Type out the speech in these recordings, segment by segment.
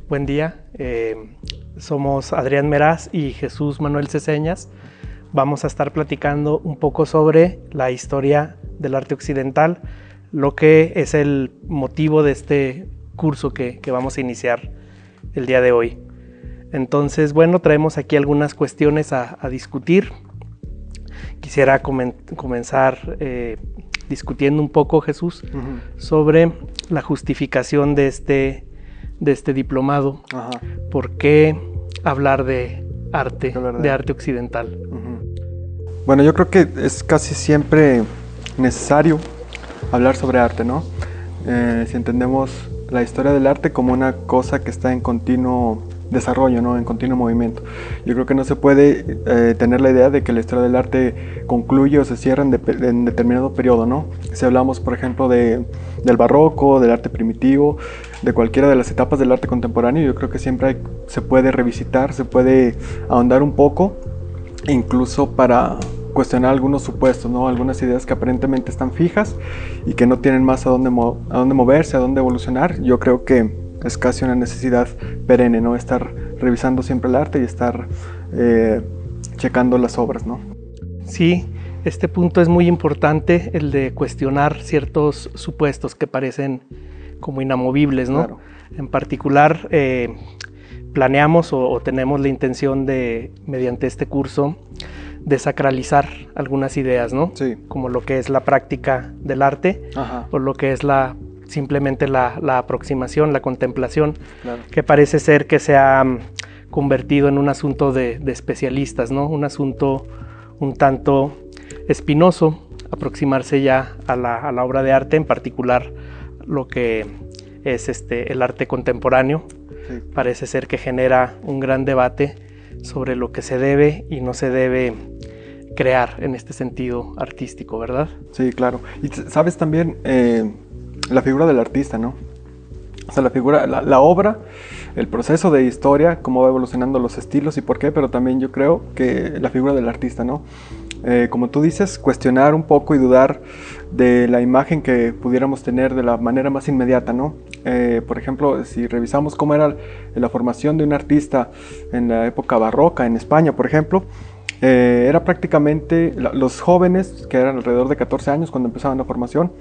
Buen día, somos Adrián Meraz y Jesús Manuel Ceseñas. Vamos a estar platicando un poco sobre la historia del arte occidental, lo que es el motivo de este curso que vamos a iniciar el día de hoy. Entonces, bueno, traemos aquí algunas cuestiones a discutir. Quisiera comenzar discutiendo un poco, Jesús, sobre la justificación de este diplomado. ¿Por qué hablar de arte occidental? Bueno, yo creo que es casi siempre necesario hablar sobre arte, ¿no? Si entendemos la historia del arte como una cosa que está en continuo desarrollo, ¿no? En continuo movimiento. Yo creo que no se puede tener la idea de que la historia del arte concluye o se cierra en determinado periodo, ¿no? Si hablamos, por ejemplo, del barroco, del arte primitivo, de cualquiera de las etapas del arte contemporáneo, yo creo que siempre se puede revisitar, se puede ahondar un poco, incluso para cuestionar algunos supuestos, ¿no? Algunas ideas que aparentemente están fijas y que no tienen más a dónde moverse, a dónde evolucionar. Yo creo que es casi una necesidad perenne, ¿no? Estar revisando siempre el arte y estar checando las obras, ¿no? Sí, este punto es muy importante, el de cuestionar ciertos supuestos que parecen como inamovibles, ¿no? Claro. En particular, planeamos o tenemos la intención de, mediante este curso, desacralizar algunas ideas, ¿no? Sí. Como lo que es la práctica del arte, o lo que es simplemente la aproximación, la contemplación, claro, que parece ser que se ha convertido en un asunto de especialistas, ¿no? Un asunto un tanto espinoso, aproximarse ya a la obra de arte, en particular lo que es el arte contemporáneo. Sí. Parece ser que genera un gran debate sobre lo que se debe y no se debe crear en este sentido artístico, ¿verdad? Sí, claro. Y sabes también la figura del artista, ¿no? O sea, la obra, el proceso de historia, cómo va evolucionando los estilos y por qué, pero también yo creo que la figura del artista, ¿no? Como tú dices, cuestionar un poco y dudar de la imagen que pudiéramos tener de la manera más inmediata, ¿no? Por ejemplo, si revisamos cómo era la formación de un artista en la época barroca en España, por ejemplo, era prácticamente los jóvenes, que eran alrededor de 14 años cuando empezaban la formación.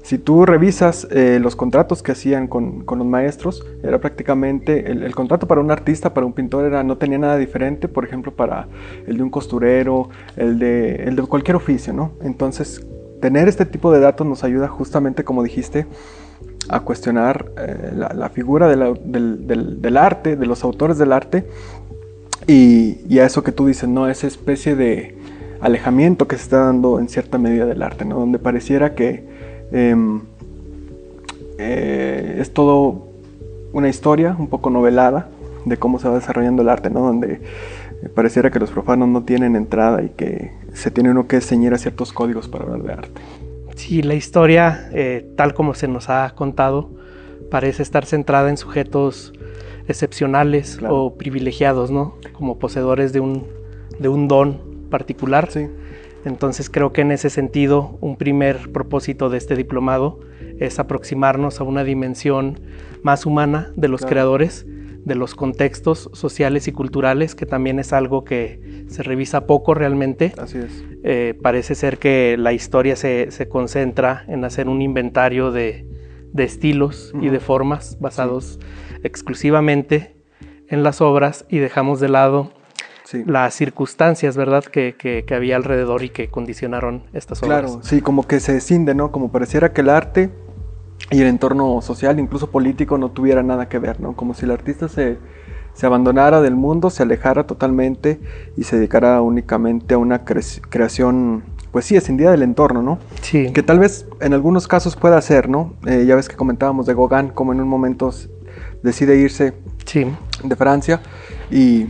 Si tú revisas los contratos que hacían con los maestros, era prácticamente el contrato para un artista, para un pintor, no tenía nada diferente, por ejemplo, para el de un costurero, el de cualquier oficio, ¿no? Entonces, tener este tipo de datos nos ayuda justamente, como dijiste, a cuestionar la figura del arte, de los autores del arte, y a eso que tú dices, ¿no? Esa especie de alejamiento que se está dando en cierta medida del arte, ¿no? Donde pareciera que es todo una historia un poco novelada de cómo se va desarrollando el arte, ¿no? Donde pareciera que los profanos no tienen entrada y que se tiene uno que ceñir a ciertos códigos para hablar de arte. Sí, la historia, tal como se nos ha contado, parece estar centrada en sujetos excepcionales, claro, o privilegiados, ¿no? Como poseedores de un don particular. Sí. Entonces creo que en ese sentido un primer propósito de este diplomado es aproximarnos a una dimensión más humana de los, claro, creadores, de los contextos sociales y culturales, que también es algo que se revisa poco realmente. Así es. Parece ser que la historia se concentra en hacer un inventario de estilos y de formas basados exclusivamente en las obras, y dejamos de lado las circunstancias, ¿verdad?, que había alrededor y que condicionaron estas obras. Claro, sí, como que se escinde, ¿no? Como pareciera que el arte y el entorno social, incluso político, no tuviera nada que ver, ¿no? Como si el artista se abandonara del mundo, se alejara totalmente y se dedicara únicamente a una creación, pues sí, escindida del entorno, ¿no? Sí. Que tal vez en algunos casos pueda ser, ¿no? Ya ves que comentábamos de Gauguin, como en un momento decide irse de Francia y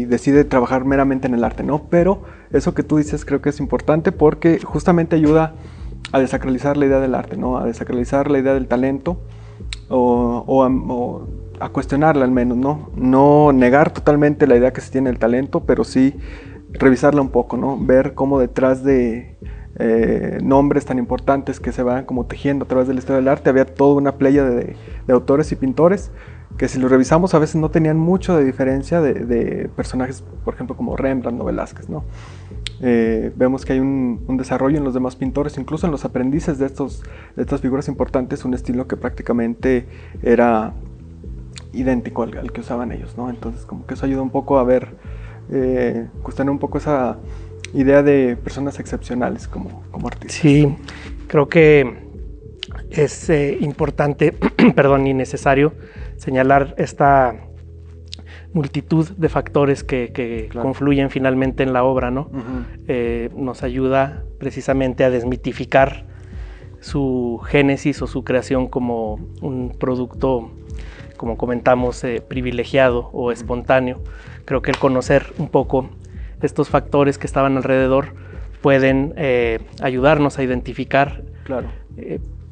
decide trabajar meramente en el arte, ¿no? Pero eso que tú dices creo que es importante porque justamente ayuda a desacralizar la idea del arte, ¿no? A desacralizar la idea del talento o a cuestionarla al menos, ¿no? No negar totalmente la idea que se tiene del talento, pero sí revisarla un poco, ¿no? Ver cómo detrás de nombres tan importantes que se van como tejiendo a través de la historia del arte había toda una playa de autores y pintores que si lo revisamos a veces no tenían mucho de diferencia de personajes, por ejemplo, como Rembrandt o Velázquez, ¿no? Vemos que hay un desarrollo en los demás pintores, incluso en los aprendices de estas figuras importantes, un estilo que prácticamente era idéntico al que usaban ellos, ¿no? Entonces como que eso ayuda un poco a ver, cuestionar un poco esa idea de personas excepcionales como artistas. Sí, creo que es importante, perdón, y necesario señalar esta multitud de factores que Claro. confluyen finalmente en la obra, ¿no? Nos ayuda precisamente a desmitificar su génesis o su creación como un producto, como comentamos, privilegiado o espontáneo. Creo que el conocer un poco estos factores que estaban alrededor pueden ayudarnos a identificar Claro.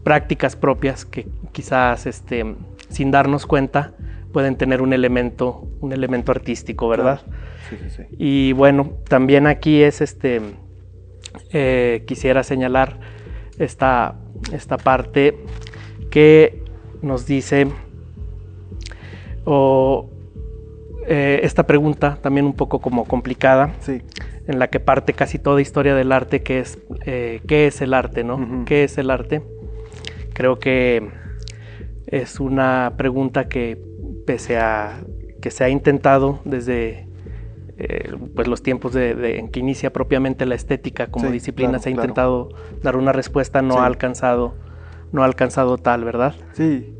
prácticas propias que quizás sin darnos cuenta pueden tener un elemento artístico, ¿verdad? Claro. Sí, sí, sí. Y bueno, también aquí es quisiera señalar esta parte que nos dice, esta pregunta también un poco como complicada, Sí. en la que parte casi toda historia del arte, que es ¿qué es el arte, no? Ujú. ¿Qué es el arte? Creo que es una pregunta que pese a que se ha intentado desde pues los tiempos en que inicia propiamente la estética como Sí, disciplina, claro, se ha claro. intentado dar una respuesta, no Sí. ha alcanzado tal, ¿verdad? Sí,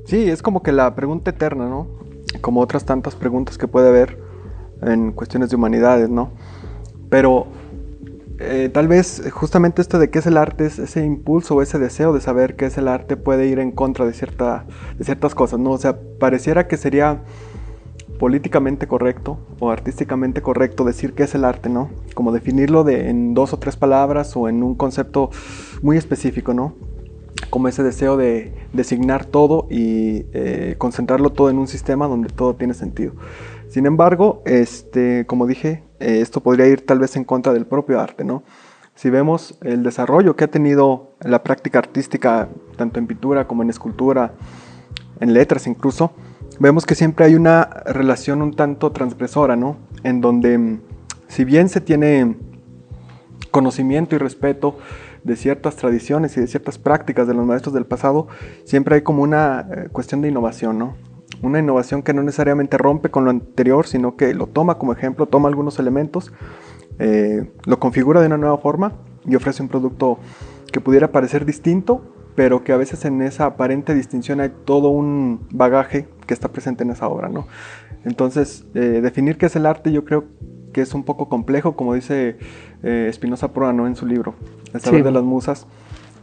sí, es como que la pregunta eterna, ¿no? Como otras tantas preguntas que puede haber en cuestiones de humanidades, ¿no? Pero tal vez justamente esto de qué es el arte, es ese impulso o ese deseo de saber qué es el arte puede ir en contra de ciertas cosas, ¿no? O sea, pareciera que sería políticamente correcto o artísticamente correcto decir qué es el arte, ¿no? Como definirlo en 2 o 3 palabras o en un concepto muy específico, ¿no? Como ese deseo de designar todo y concentrarlo todo en un sistema donde todo tiene sentido. Sin embargo, como dije, esto podría ir tal vez en contra del propio arte, ¿no? Si vemos el desarrollo que ha tenido la práctica artística, tanto en pintura como en escultura, en letras incluso, vemos que siempre hay una relación un tanto transgresora, ¿no? En donde, si bien se tiene conocimiento y respeto de ciertas tradiciones y de ciertas prácticas de los maestros del pasado, siempre hay como una cuestión de innovación, ¿no? Una innovación que no necesariamente rompe con lo anterior, sino que lo toma como ejemplo, toma algunos elementos, lo configura de una nueva forma y ofrece un producto que pudiera parecer distinto, pero que a veces en esa aparente distinción hay todo un bagaje que está presente en esa obra, ¿no? Entonces, definir qué es el arte yo creo que es un poco complejo, como dice Spinoza Proa, ¿no? En su libro, El saber Sí. de las musas.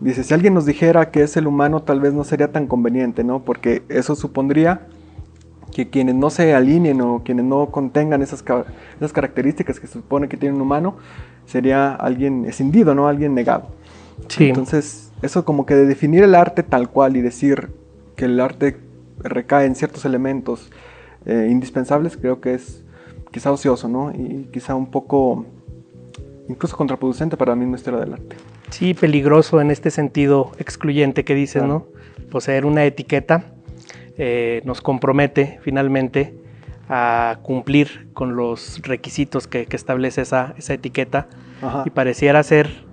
Dice, si alguien nos dijera que es el humano, tal vez no sería tan conveniente, ¿no? Porque eso supondría que quienes no se alineen o quienes no contengan esas características que se supone que tiene un humano, sería alguien escindido, ¿no? Alguien negado. Sí. Entonces, eso como que de definir el arte tal cual y decir que el arte recae en ciertos elementos indispensables, creo que es quizá ocioso, ¿no? Y quizá un poco incluso contraproducente para la misma historia del arte. Sí, peligroso en este sentido excluyente que dices, Claro. ¿no? Poseer una etiqueta nos compromete finalmente a cumplir con los requisitos que establece esa etiqueta. Ajá. Y pareciera ser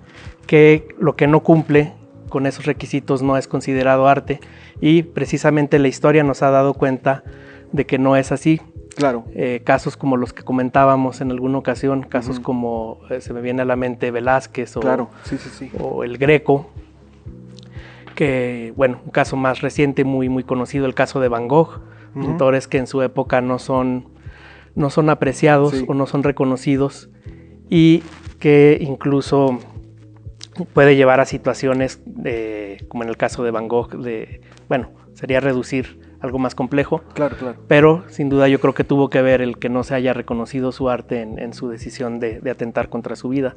que lo que no cumple con esos requisitos no es considerado arte, y precisamente la historia nos ha dado cuenta de que no es así. Claro. Casos como los que comentábamos en alguna ocasión, casos Ujú. como se me viene a la mente Velázquez Claro, sí, sí, sí. o el Greco, que bueno, un caso más reciente muy, muy conocido, el caso de Van Gogh, Ujú. pintores que en su época no son apreciados, Sí. o no son reconocidos, y que incluso puede llevar a situaciones como en el caso de Van Gogh, bueno, sería reducir algo más complejo, Claro, claro. pero sin duda yo creo que tuvo que ver el que no se haya reconocido su arte en su decisión de atentar contra su vida.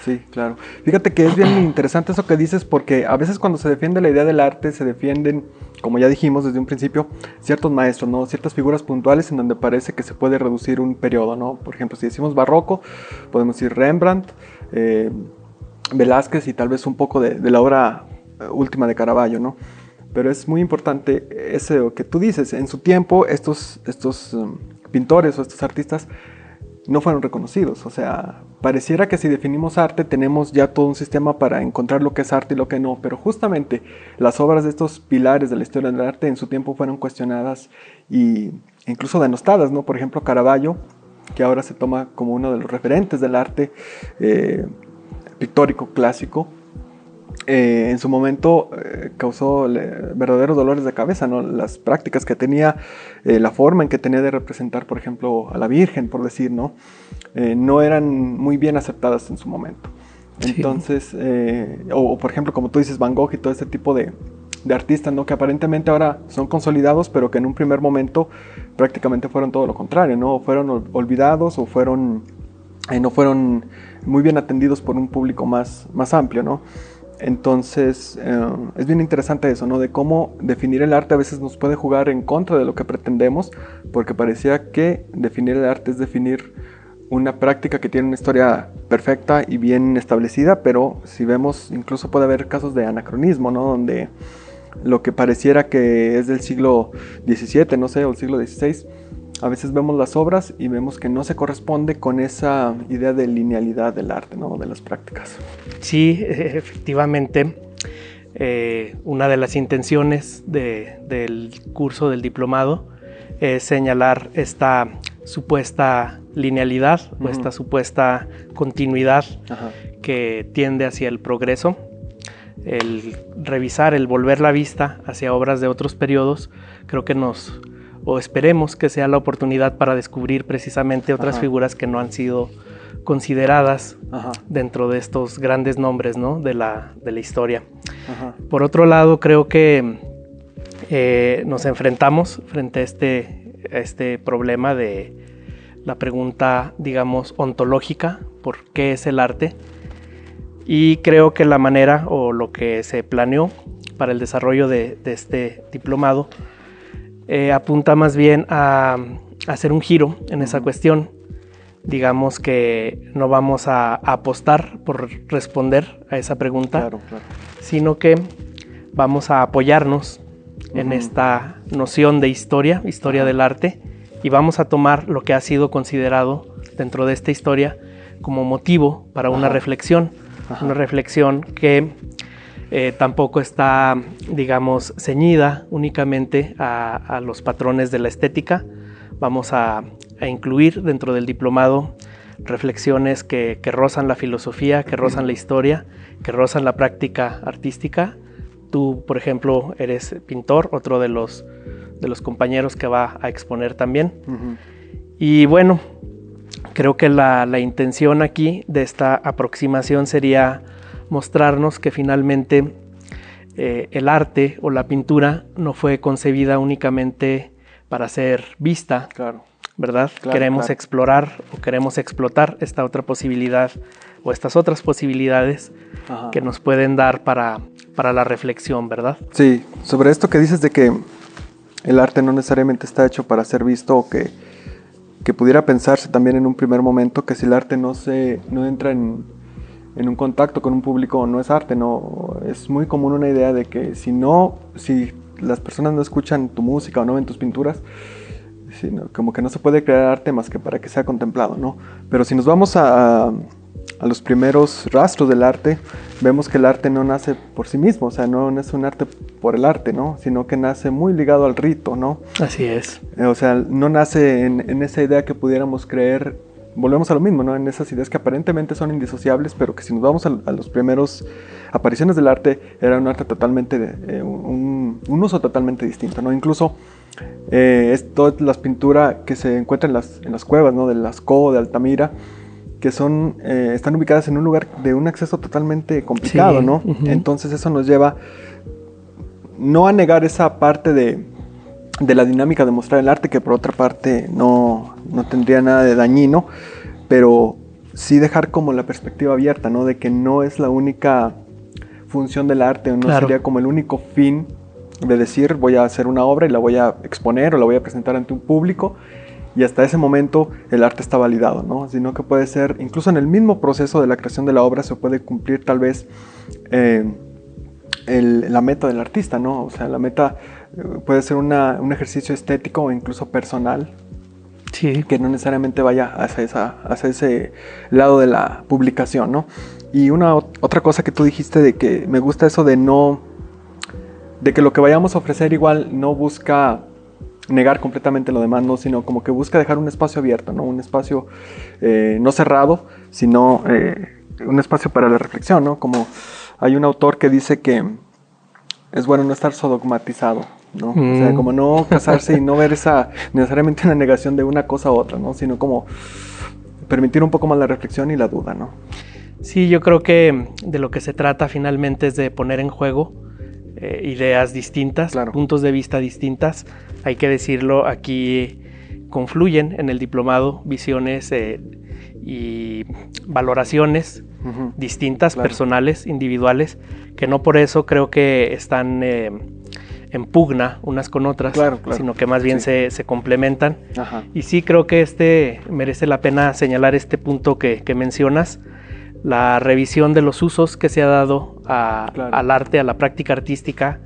Sí, claro. Fíjate que es bien interesante eso que dices, porque a veces cuando se defiende la idea del arte, se defienden, como ya dijimos desde un principio, ciertos maestros, ¿no? Ciertas figuras puntuales en donde parece que se puede reducir un periodo, ¿no? Por ejemplo, si decimos barroco, podemos decir Rembrandt, Velázquez y tal vez un poco de la obra última de Caravaggio, ¿no? Pero es muy importante eso que tú dices. En su tiempo, estos pintores o estos artistas no fueron reconocidos. O sea, pareciera que si definimos arte tenemos ya todo un sistema para encontrar lo que es arte y lo que no. Pero justamente las obras de estos pilares de la historia del arte en su tiempo fueron cuestionadas e incluso denostadas, ¿no? Por ejemplo, Caravaggio, que ahora se toma como uno de los referentes del arte pictórico clásico, en su momento causó verdaderos dolores de cabeza, ¿no? Las prácticas que tenía, la forma en que tenía de representar, por ejemplo, a la Virgen, por decir, ¿no? No eran muy bien aceptadas en su momento. Sí. Entonces, o por ejemplo, como tú dices, Van Gogh y todo este tipo de artistas, ¿no? Que aparentemente ahora son consolidados, pero que en un primer momento prácticamente fueron todo lo contrario, ¿no? O fueron olvidados o no fueron muy bien atendidos por un público más amplio, ¿no? Entonces, es bien interesante eso, ¿no? De cómo definir el arte a veces nos puede jugar en contra de lo que pretendemos, porque parecía que definir el arte es definir una práctica que tiene una historia perfecta y bien establecida, pero si vemos, incluso puede haber casos de anacronismo, ¿no? Donde lo que pareciera que es del siglo XVII, no sé, o el siglo XVI, a veces vemos las obras y vemos que no se corresponde con esa idea de linealidad del arte, ¿no? De las prácticas. Sí, efectivamente. Una de las intenciones del curso del diplomado es señalar esta supuesta linealidad o esta supuesta continuidad que tiende hacia el progreso. El revisar, el volver la vista hacia obras de otros periodos, creo que o esperemos que sea la oportunidad para descubrir precisamente otras figuras que no han sido consideradas dentro de estos grandes nombres, ¿no? de la historia. Por otro lado, creo que nos enfrentamos frente a este problema de la pregunta, digamos, ontológica, ¿por qué es el arte? Y creo que la manera o lo que se planeó para el desarrollo de este diplomado apunta más bien a hacer un giro en esa cuestión. Digamos que no vamos a apostar por responder a esa pregunta, sino que vamos a apoyarnos en esta noción de historia del arte, y vamos a tomar lo que ha sido considerado dentro de esta historia como motivo para una reflexión, una reflexión que tampoco está, digamos, ceñida únicamente a los patrones de la estética. Vamos a incluir dentro del diplomado reflexiones que rozan la filosofía, que rozan la historia, que rozan la práctica artística. Tú, por ejemplo, eres pintor, otro de los compañeros que va a exponer también. Y bueno, creo que la intención aquí de esta aproximación sería mostrarnos que finalmente el arte o la pintura no fue concebida únicamente para ser vista, ¿verdad? Queremos explorar o queremos explotar esta otra posibilidad o estas otras posibilidades que nos pueden dar para la reflexión, ¿verdad? Sí, sobre esto que dices de que el arte no necesariamente está hecho para ser visto, o que pudiera pensarse también en un primer momento que si el arte no entra en un contacto con un público no es arte, no. Es muy común una idea de que si las personas no escuchan tu música o no ven tus pinturas, como que no se puede crear arte más que para que sea contemplado, ¿no? Pero si nos vamos a los primeros rastros del arte, vemos que el arte no nace por sí mismo, o sea, no es un arte por el arte, ¿no? Sino que nace muy ligado al rito, ¿no? Así es. O sea, no nace en esa idea que pudiéramos creer. Volvemos a lo mismo, ¿no? En esas ideas que aparentemente son indisociables, pero que si nos vamos a los primeros apariciones del arte, era un arte totalmente, un uso totalmente distinto, ¿no? Incluso todas las pinturas que se encuentran en las cuevas, ¿no? De Lascaux, de Altamira, que están ubicadas en un lugar de un acceso totalmente complicado, ¿no? Entonces eso nos lleva no a negar esa parte de la dinámica de mostrar el arte, que por otra parte no tendría nada de dañino, pero sí dejar como la perspectiva abierta, ¿no? De que no es la única función del arte, o no sería como el único fin de decir voy a hacer una obra y la voy a exponer o la voy a presentar ante un público y hasta ese momento el arte está validado, ¿no? Sino que puede ser, incluso en el mismo proceso de la creación de la obra se puede cumplir tal vez la meta del artista, ¿no? O sea, la meta puede ser un ejercicio estético o incluso personal, Sí. que no necesariamente vaya hacia ese lado de la publicación, ¿no? Y otra cosa que tú dijiste de que me gusta eso de que lo que vayamos a ofrecer igual no busca negar completamente lo demás, ¿no? Sino como que busca dejar un espacio abierto, ¿no? Un espacio no cerrado, sino un espacio para la reflexión, ¿no? Como hay un autor que dice que es bueno no estar sodogmatizado, ¿no? O sea, como no casarse y no ver necesariamente una negación de una cosa a otra, ¿no? Sino como permitir un poco más la reflexión y la duda, ¿no? Sí, yo creo que de lo que se trata finalmente es de poner en juego ideas distintas, Claro. puntos de vista distintas. Hay que decirlo, aquí confluyen en el diplomado visiones y valoraciones distintas, Claro. personales, individuales, que no por eso creo que están en pugna unas con otras, Claro. sino que más bien Sí. se complementan. Ajá. Y sí creo que merece la pena señalar este punto que mencionas, la revisión de los usos que se ha dado Claro. al arte, a la práctica artística,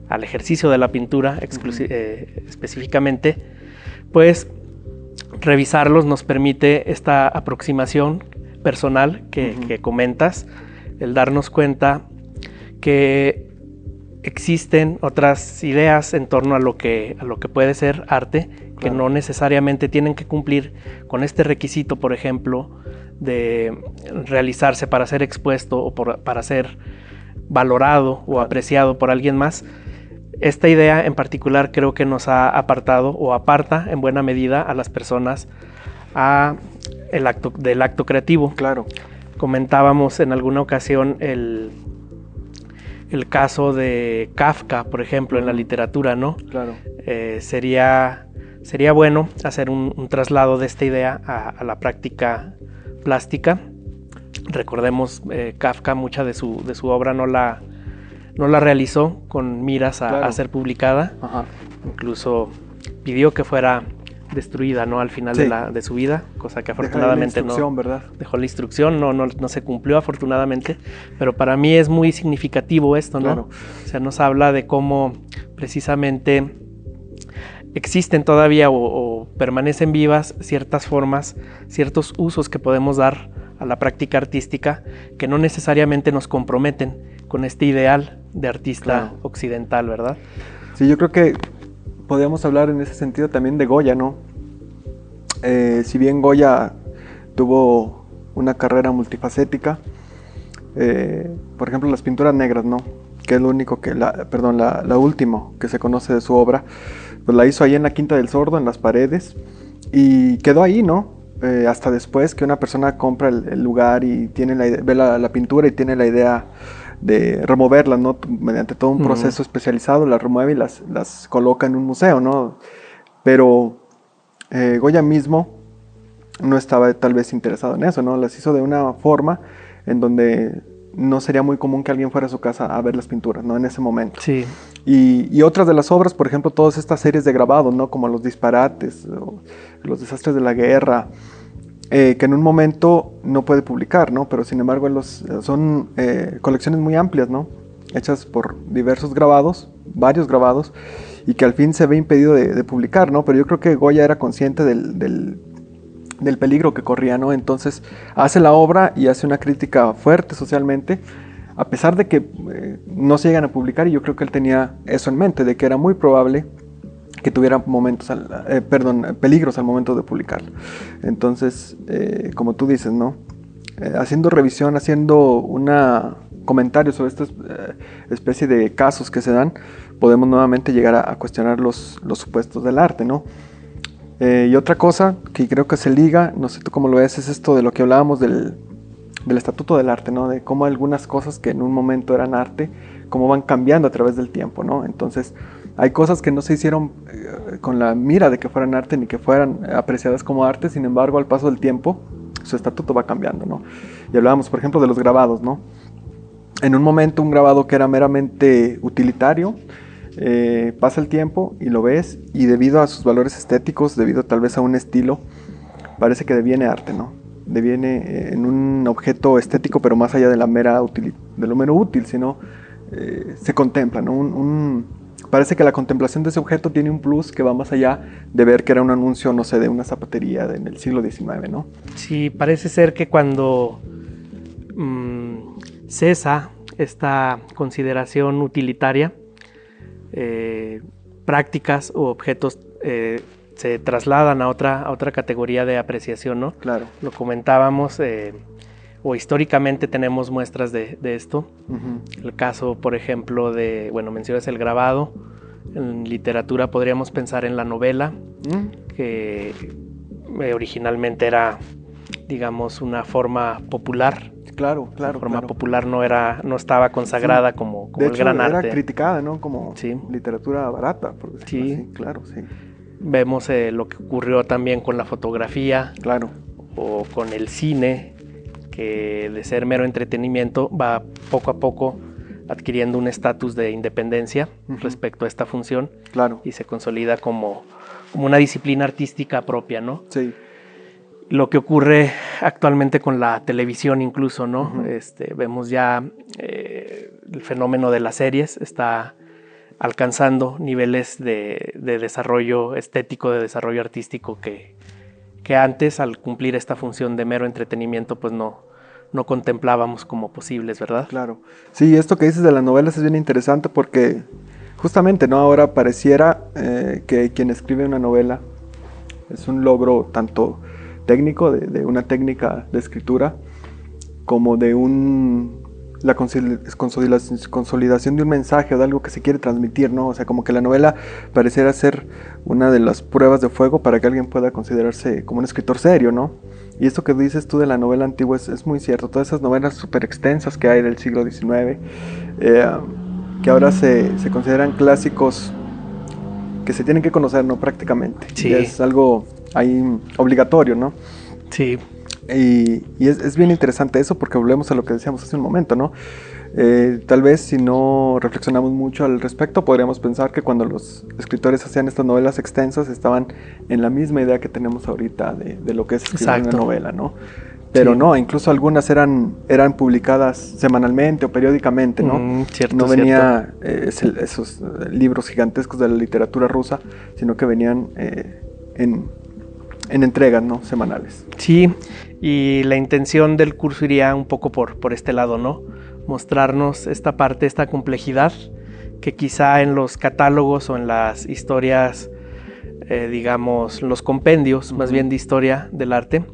al ejercicio de la pintura específicamente, pues revisarlos nos permite esta aproximación personal que comentas, el darnos cuenta que existen otras ideas en torno a lo que puede ser arte, Claro. que no necesariamente tienen que cumplir con este requisito, por ejemplo, de realizarse para ser expuesto o para ser valorado o apreciado por alguien más. Esta idea en particular creo que nos ha apartado o aparta en buena medida a las personas del acto creativo. Claro. Comentábamos en alguna ocasión el caso de Kafka, por ejemplo, en la literatura, ¿no? Claro. Sería bueno hacer un traslado de esta idea a la práctica plástica. Recordemos, Kafka mucha de su obra no la realizó con miras Claro. a ser publicada. Ajá. Incluso pidió que fuera destruida, ¿no? Al final Sí. de su vida, cosa que Deja ahí afortunadamente la instrucción, no ¿verdad? dejó la instrucción, no se cumplió afortunadamente, pero para mí es muy significativo esto, ¿no? Claro. O sea, nos habla de cómo precisamente existen todavía o permanecen vivas ciertas formas, ciertos usos que podemos dar a la práctica artística que no necesariamente nos comprometen con este ideal de artista Claro. occidental, ¿verdad? Sí, yo creo que podríamos hablar en ese sentido también de Goya, ¿no? Si bien Goya tuvo una carrera multifacética, por ejemplo las pinturas negras, ¿no? Que es lo único que, la última que se conoce de su obra, pues la hizo ahí en la Quinta del Sordo, en las paredes, y quedó ahí, ¿no? Hasta después que una persona compra el lugar y tiene ve la pintura y tiene la idea de removerlas, ¿no? Mediante todo un proceso especializado, las remueve y las coloca en un museo, ¿no? Pero Goya mismo no estaba tal vez interesado en eso, ¿no? Las hizo de una forma en donde no sería muy común que alguien fuera a su casa a ver las pinturas, ¿no? En ese momento. Sí. Y otras de las obras, por ejemplo, todas estas series de grabados, ¿no? Como Los Disparates, o Los Desastres de la Guerra, que en un momento no puede publicar, ¿no? Pero sin embargo son colecciones muy amplias, ¿no? Hechas por diversos grabados, varios grabados, y que al fin se ve impedido de publicar, ¿no? Pero yo creo que Goya era consciente del peligro que corría, ¿no? Entonces hace la obra y hace una crítica fuerte socialmente, a pesar de que no se llegan a publicar, y yo creo que él tenía eso en mente, de que era muy probable que tuviera peligros al momento de publicarlo. Entonces, como tú dices, ¿no? Haciendo revisión, haciendo un comentario sobre esta especie de casos que se dan, podemos nuevamente llegar a cuestionar los supuestos del arte, ¿no? Y otra cosa que creo que se liga, no sé tú cómo lo ves, es esto de lo que hablábamos del estatuto del arte, ¿no? De cómo algunas cosas que en un momento eran arte, cómo van cambiando a través del tiempo, ¿no? Entonces, hay cosas que no se hicieron con la mira de que fueran arte ni que fueran apreciadas como arte, sin embargo, al paso del tiempo, su estatuto va cambiando, ¿no? Y hablábamos, por ejemplo, de los grabados, ¿no? En un momento, un grabado que era meramente utilitario, pasa el tiempo y lo ves, y debido a sus valores estéticos, debido tal vez a un estilo, parece que deviene arte, ¿no? Deviene en un objeto estético, pero más allá de de lo mero útil, sino se contempla, ¿no? Parece que la contemplación de ese objeto tiene un plus que va más allá de ver que era un anuncio, no sé, de una zapatería en el siglo XIX, ¿no? Sí, parece ser que cuando cesa esta consideración utilitaria, prácticas o objetos se trasladan a otra categoría de apreciación, ¿no? Claro. Lo comentábamos, o históricamente tenemos muestras de esto. El caso, por ejemplo, mencionas el grabado. En literatura podríamos pensar en la novela, que originalmente era, digamos, una forma popular. Claro. La forma popular no estaba consagrada como de el hecho, gran arte. era criticada, ¿no? Como literatura barata, por decirlo así. Claro, sí. Vemos lo que ocurrió también con la fotografía. Claro. O con el cine, que de ser mero entretenimiento va poco a poco adquiriendo un estatus de independencia respecto a esta función. Claro. Y se consolida como una disciplina artística propia, ¿no? Sí. Lo que ocurre actualmente con la televisión incluso, ¿no? Vemos ya el fenómeno de las series está alcanzando niveles de desarrollo estético, de desarrollo artístico que antes, al cumplir esta función de mero entretenimiento, pues no contemplábamos como posibles, ¿verdad? Claro. Sí, esto que dices de las novelas es bien interesante porque justamente, ¿no? Ahora pareciera que quien escribe una novela es un logro tanto técnico, de una técnica de escritura, como de la consolidación de un mensaje o de algo que se quiere transmitir, ¿no? O sea, como que la novela pareciera ser una de las pruebas de fuego para que alguien pueda considerarse como un escritor serio, ¿no? Y esto que dices tú de la novela antigua es muy cierto. Todas esas novelas súper extensas que hay del siglo XIX, que ahora se consideran clásicos que se tienen que conocer, ¿no? Prácticamente. Sí. Y es algo ahí obligatorio, ¿no? Sí. Y es bien interesante eso porque volvemos a lo que decíamos hace un momento, ¿no? Tal vez si no reflexionamos mucho al respecto, podríamos pensar que cuando los escritores hacían estas novelas extensas estaban en la misma idea que tenemos ahorita de lo que es escribir una novela, ¿no? Pero no, incluso algunas eran publicadas semanalmente o periódicamente, ¿no? No venía esos libros gigantescos de la literatura rusa, sino que venían en entregas, ¿no? Semanales. Sí, y la intención del curso iría un poco por este lado, ¿no? Mostrarnos esta parte, esta complejidad que quizá en los catálogos o en las historias, digamos, los compendios más bien de historia del arte,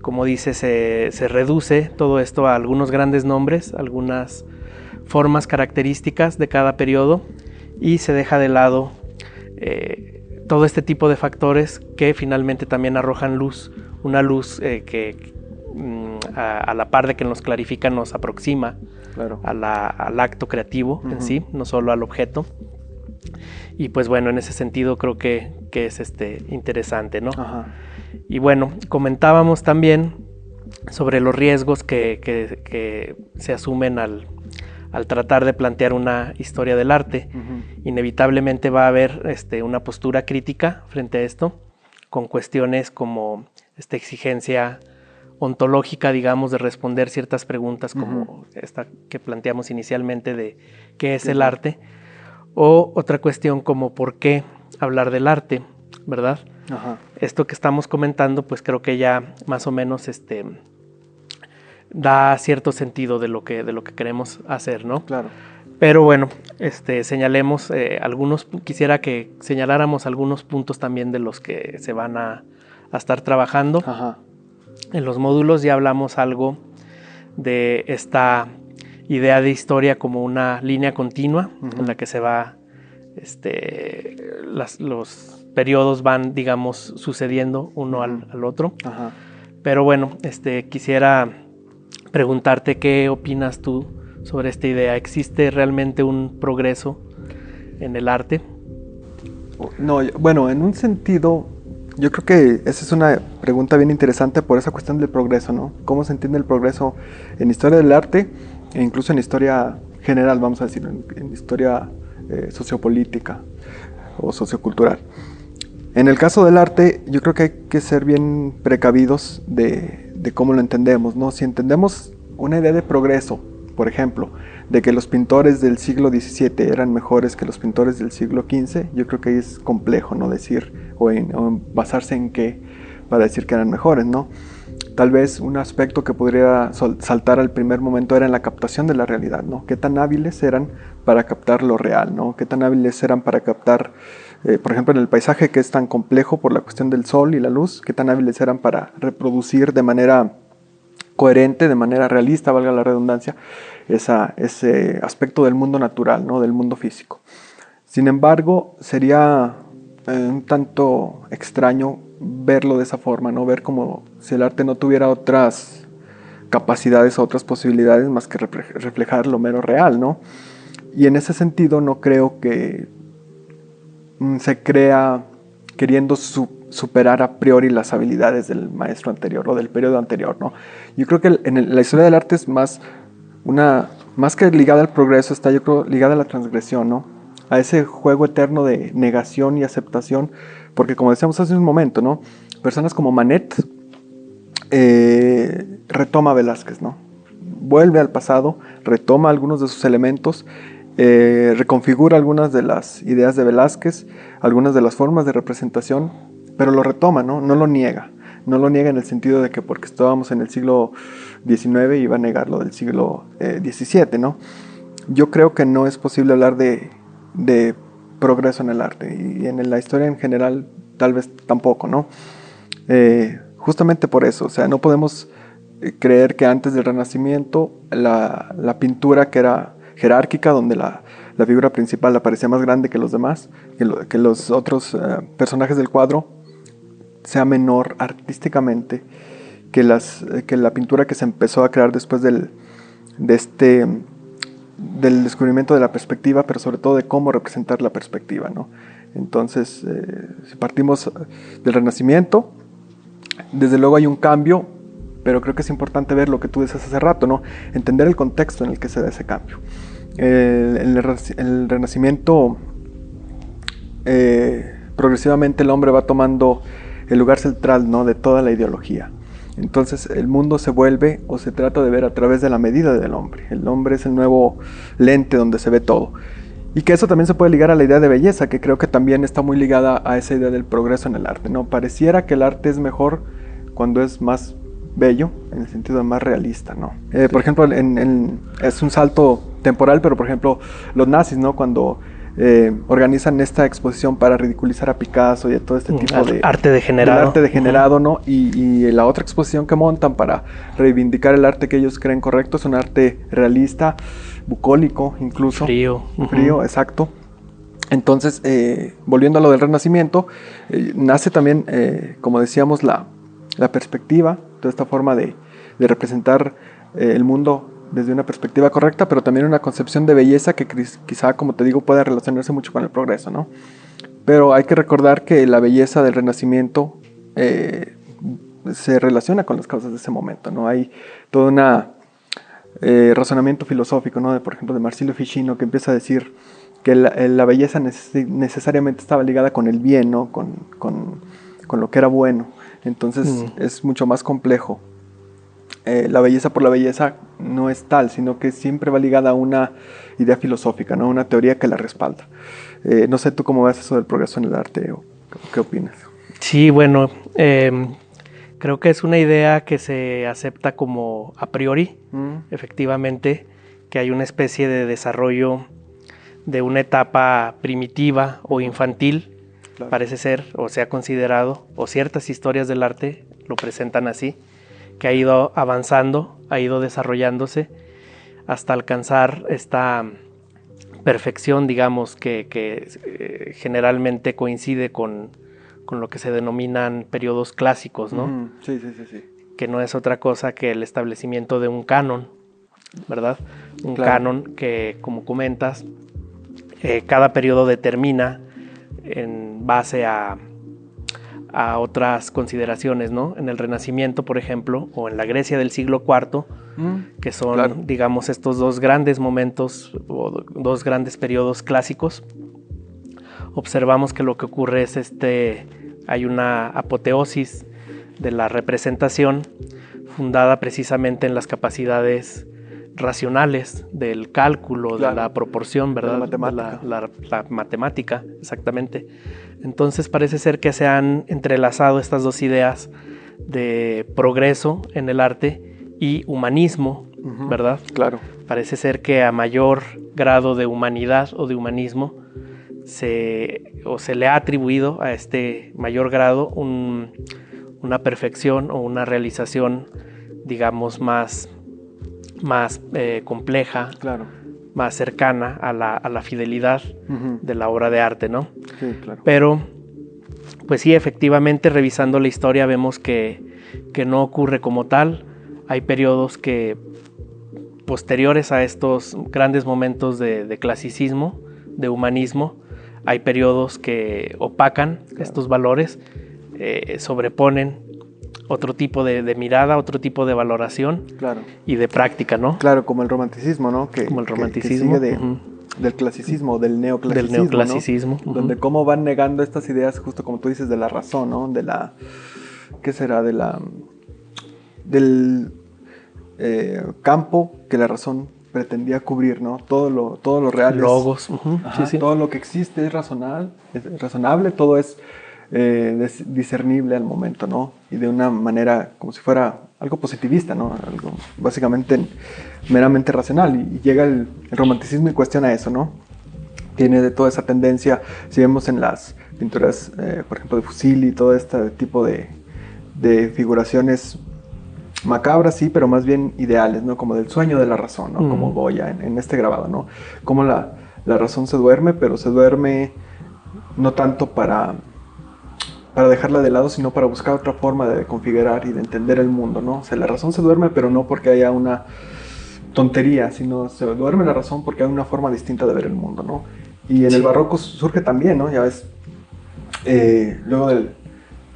como dice, se reduce todo esto a algunos grandes nombres, algunas formas características de cada periodo y se deja de lado todo este tipo de factores que finalmente también arrojan luz, una luz que a la par de que nos clarifica nos aproxima al acto creativo en sí, no solo al objeto. Y pues bueno, en ese sentido creo que es interesante, ¿no? Y bueno, comentábamos también sobre los riesgos que se asumen al tratar de plantear una historia del arte. Inevitablemente va a haber una postura crítica frente a esto, con cuestiones como esta exigencia ontológica, digamos, de responder ciertas preguntas como esta que planteamos inicialmente de qué es el arte, o otra cuestión como por qué hablar del arte, ¿verdad? Esto que estamos comentando, pues creo que ya más o menos da cierto sentido de lo que queremos hacer, ¿no? Claro. Pero bueno, señalemos quisiera que señaláramos algunos puntos también de los que se van a estar trabajando. En los módulos ya hablamos algo de esta idea de historia como una línea continua en la que se va, los periodos van, digamos, sucediendo uno al otro. Pero bueno, quisiera preguntarte qué opinas tú sobre esta idea. ¿Existe realmente un progreso en el arte? No, bueno, en un sentido, yo creo que esa es una pregunta bien interesante por esa cuestión del progreso, ¿no? ¿Cómo se entiende el progreso en historia del arte e incluso en historia general, vamos a decir, en historia sociopolítica o sociocultural? En el caso del arte, yo creo que hay que ser bien precavidos de cómo lo entendemos, ¿no? Si entendemos una idea de progreso por ejemplo, de que los pintores del siglo XVII eran mejores que los pintores del siglo XV, yo creo que ahí es complejo, ¿no? Decir, o basarse en qué para decir que eran mejores, ¿no? Tal vez un aspecto que podría saltar al primer momento era en la captación de la realidad, ¿no? ¿Qué tan hábiles eran para captar lo real, ¿no? ¿Qué tan hábiles eran para captar, por ejemplo, en el paisaje que es tan complejo por la cuestión del sol y la luz, qué tan hábiles eran para reproducir de manera coherente, de manera realista, valga la redundancia, ese aspecto del mundo natural, ¿no? Del mundo físico? Sin embargo, sería un tanto extraño verlo de esa forma, ¿no? Ver como si el arte no tuviera otras capacidades o otras posibilidades más que reflejar lo mero real, ¿no? Y en ese sentido no creo que se crea queriendo superar a priori las habilidades del maestro anterior o del periodo anterior, ¿no? Yo creo que la historia del arte es más que ligada al progreso, está yo creo ligada a la transgresión, ¿no? A ese juego eterno de negación y aceptación, porque como decíamos hace un momento, ¿no? Personas como Manet retoma a Velázquez, ¿no? Vuelve al pasado, retoma algunos de sus elementos, reconfigura algunas de las ideas de Velázquez, algunas de las formas de representación, pero lo retoma, ¿no? No lo niega. No lo niega en el sentido de que porque estábamos en el siglo XIX iba a negar lo del siglo XVII, ¿no? Yo creo que no es posible hablar de progreso en el arte, y en la historia en general tal vez tampoco, ¿no? Justamente por eso, o sea, no podemos creer que antes del Renacimiento la pintura, que era jerárquica, donde la figura principal aparecía más grande que los demás, que los otros personajes del cuadro, sea menor artísticamente que la pintura que se empezó a crear después del descubrimiento de la perspectiva, pero sobre todo de cómo representar la perspectiva, ¿no? Entonces, si partimos del Renacimiento, desde luego hay un cambio, pero creo que es importante ver lo que tú decías hace rato, ¿no? Entender el contexto en el que se da ese cambio. El Renacimiento, progresivamente el hombre va tomando el lugar central, ¿no? De toda la ideología. Entonces el mundo se vuelve o se trata de ver a través de la medida del hombre. El hombre es el nuevo lente donde se ve todo. Y que eso también se puede ligar a la idea de belleza, que creo que también está muy ligada a esa idea del progreso en el arte, ¿no? Pareciera que el arte es mejor cuando es más bello, en el sentido de más realista, ¿no? Por ejemplo, es un salto temporal, pero por ejemplo, los nazis, ¿no? Cuando organizan esta exposición para ridiculizar a Picasso y a todo este tipo de arte degenerado, arte degenerado, ¿no? Y la otra exposición que montan para reivindicar el arte que ellos creen correcto es un arte realista, bucólico incluso. Frío, exacto. Entonces, volviendo a lo del Renacimiento, nace también, como decíamos, la perspectiva, toda esta forma de representar el mundo desde una perspectiva correcta, pero también una concepción de belleza que quizá, como te digo, pueda relacionarse mucho con el progreso, ¿no? Pero hay que recordar que la belleza del Renacimiento se relaciona con las causas de ese momento, ¿no? Hay todo un razonamiento filosófico, ¿no? Por ejemplo, de Marsilio Ficino, que empieza a decir que la belleza necesariamente estaba ligada con el bien, ¿no? Con lo que era bueno. Entonces es mucho más complejo. La belleza por la belleza no es tal, sino que siempre va ligada a una idea filosófica, ¿no? Una teoría que la respalda. No sé tú cómo ves eso del progreso en el arte, o qué opinas. Sí, bueno, creo que es una idea que se acepta como a priori, efectivamente, que hay una especie de desarrollo de una etapa primitiva o infantil, claro. Parece ser, o se ha considerado, o ciertas historias del arte lo presentan así, que ha ido avanzando, ha ido desarrollándose hasta alcanzar esta perfección, digamos, que generalmente coincide con lo que se denominan periodos clásicos, ¿no? Sí. Que no es otra cosa que el establecimiento de un canon, ¿verdad? Un canon que, como comentas, cada periodo determina en base a otras consideraciones, ¿no? En el Renacimiento, por ejemplo, o en la Grecia del siglo IV, que son, digamos, estos dos grandes momentos o dos grandes periodos clásicos, observamos que lo que ocurre es hay una apoteosis de la representación fundada precisamente en las capacidades racionales del cálculo, claro, de la proporción, ¿verdad? De la matemática. La matemática, exactamente. Entonces parece ser que se han entrelazado estas dos ideas de progreso en el arte y humanismo, ¿verdad? Claro. Parece ser que a mayor grado de humanidad o de humanismo se le ha atribuido a este mayor grado una perfección o una realización, digamos, más compleja, Claro. más cercana a la fidelidad de la obra de arte, ¿no? Sí, claro. Pero, pues sí, efectivamente, revisando la historia vemos que no ocurre como tal. Hay periodos que, posteriores a estos grandes momentos de clasicismo, de humanismo, hay periodos que opacan estos valores, sobreponen otro tipo de mirada, otro tipo de valoración, claro, y de práctica, ¿no? Claro, como el romanticismo, ¿no? Como el romanticismo. Que sigue del clasicismo, del neoclasicismo. Del neoclasicismo. ¿No? Donde cómo van negando estas ideas, justo como tú dices, de la razón, ¿no? De la... ¿Qué será? Del campo que la razón pretendía cubrir, ¿no? Todo lo real. Logos. Ajá, sí. Todo lo que existe es razonable, todo es discernible al momento, ¿no? Y de una manera como si fuera algo positivista, ¿no? Algo básicamente meramente racional. Y llega el romanticismo y cuestiona eso, ¿no? Tiene de toda esa tendencia, si vemos en las pinturas, por ejemplo, de Fusili y todo este tipo de figuraciones macabras, sí, pero más bien ideales, ¿no? Como del sueño de la razón, ¿no? Como Goya en este grabado, ¿no? Como la razón se duerme, pero se duerme no tanto para dejarla de lado, sino para buscar otra forma de configurar y de entender el mundo, ¿no? O sea, la razón se duerme, pero no porque haya una tontería, sino se duerme la razón porque hay una forma distinta de ver el mundo, ¿no? Y en el barroco surge también, ¿no? Ya ves, luego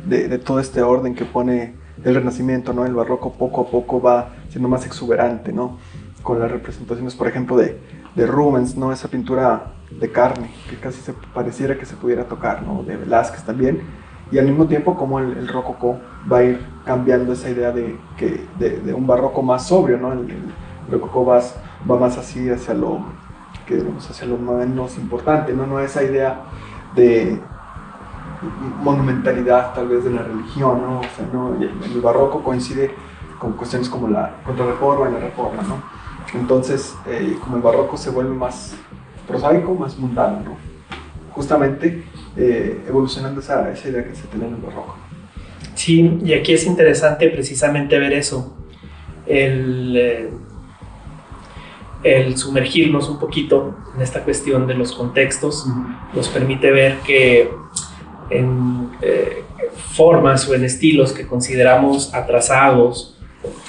de todo este orden que pone el Renacimiento, ¿no? El barroco poco a poco va siendo más exuberante, ¿no? Con las representaciones, por ejemplo, de Rubens, ¿no? Esa pintura de carne que casi pareciera que se pudiera tocar, ¿no? De Velázquez también. Y al mismo tiempo como el rococó va a ir cambiando esa idea de un barroco más sobrio, ¿no? El rococó va más así hacia lo menos importante, ¿no? No esa idea de monumentalidad tal vez de la religión, ¿no? O sea, ¿no? El barroco coincide con cuestiones como la Contrarreforma y la Reforma, ¿no? Entonces, como el barroco se vuelve más prosaico, más mundano, ¿no? Justamente evolucionando esa idea que se tiene en el barroco. Sí, y aquí es interesante precisamente ver eso, el sumergirnos un poquito en esta cuestión de los contextos, nos permite ver que en formas o en estilos que consideramos atrasados,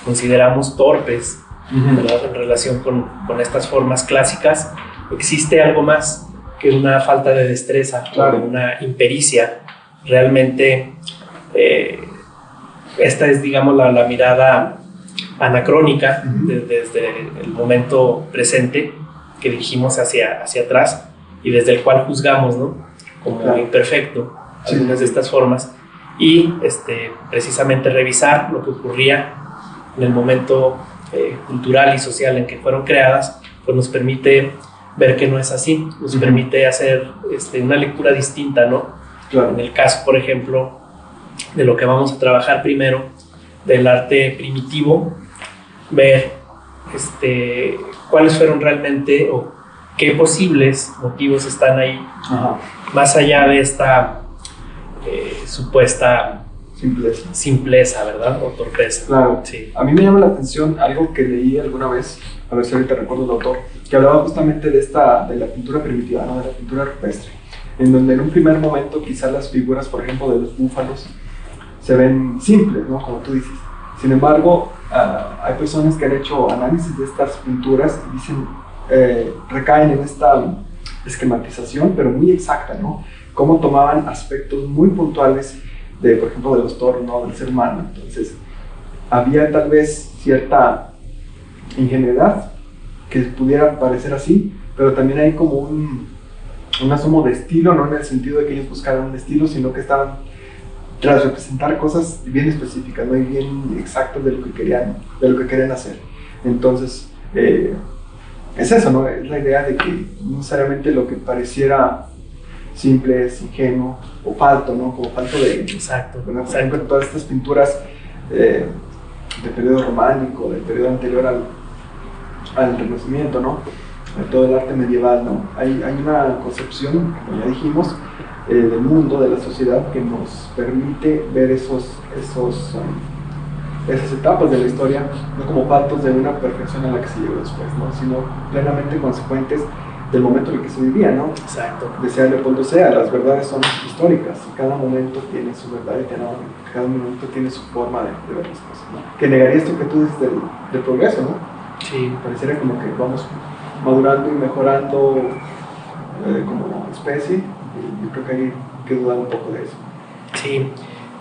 consideramos torpes, ¿verdad? En relación con estas formas clásicas, existe algo más que una falta de destreza, claro, o una impericia. Realmente esta es, digamos, la mirada anacrónica desde el momento presente que dirigimos hacia atrás y desde el cual juzgamos, ¿no? Como imperfecto algunas de estas formas, y precisamente revisar lo que ocurría en el momento cultural y social en que fueron creadas, pues nos permite ver que no es así, nos permite hacer una lectura distinta, ¿no? Claro. En el caso, por ejemplo, de lo que vamos a trabajar primero, del arte primitivo, ver cuáles fueron realmente o qué posibles motivos están ahí, más allá de esta supuesta simpleza, ¿verdad? O torpeza. Claro. Sí. A mí me llama la atención algo que leí alguna vez, a ver si ahorita recuerdo el autor, que hablaba justamente de la pintura primitiva, ¿no? De la pintura rupestre, en donde en un primer momento quizás las figuras, por ejemplo, de los búfalos se ven simples, ¿no? Como tú dices. Sin embargo, hay personas que han hecho análisis de estas pinturas y dicen, recaen en esta esquematización, pero muy exacta, ¿no? Cómo tomaban aspectos muy puntuales de, por ejemplo, de los toros, ¿no? Del ser humano. Entonces, había tal vez cierta ingenuidad que pudiera parecer así, pero también hay como un asomo de estilo, no en el sentido de que ellos buscaran un estilo, sino que estaban tras representar cosas bien específicas, ¿no? Y bien exactas de lo que querían hacer. Entonces, eh, es eso, ¿no? Es la idea de que no necesariamente lo que pareciera simple es ingenuo o falto, ¿no? Como falto de... Exacto. Por ejemplo, todas estas pinturas del periodo románico, del periodo anterior al Renacimiento, ¿no? De todo el arte medieval, ¿no? Hay una concepción, como ya dijimos, del mundo, de la sociedad, que nos permite ver esas etapas de la historia, no como partos de una perfección a la que se llegó después, ¿no? Sino plenamente consecuentes del momento en el que se vivía, ¿no? Exacto. Decía Leopoldo Sea, las verdades son históricas y cada momento tiene su verdad y cada momento tiene su forma de ver las cosas, ¿no? Que negaría esto que tú dices del progreso, ¿no? Sí. Pareciera como que vamos madurando y mejorando como especie, y yo creo que hay que dudar un poco de eso. Sí,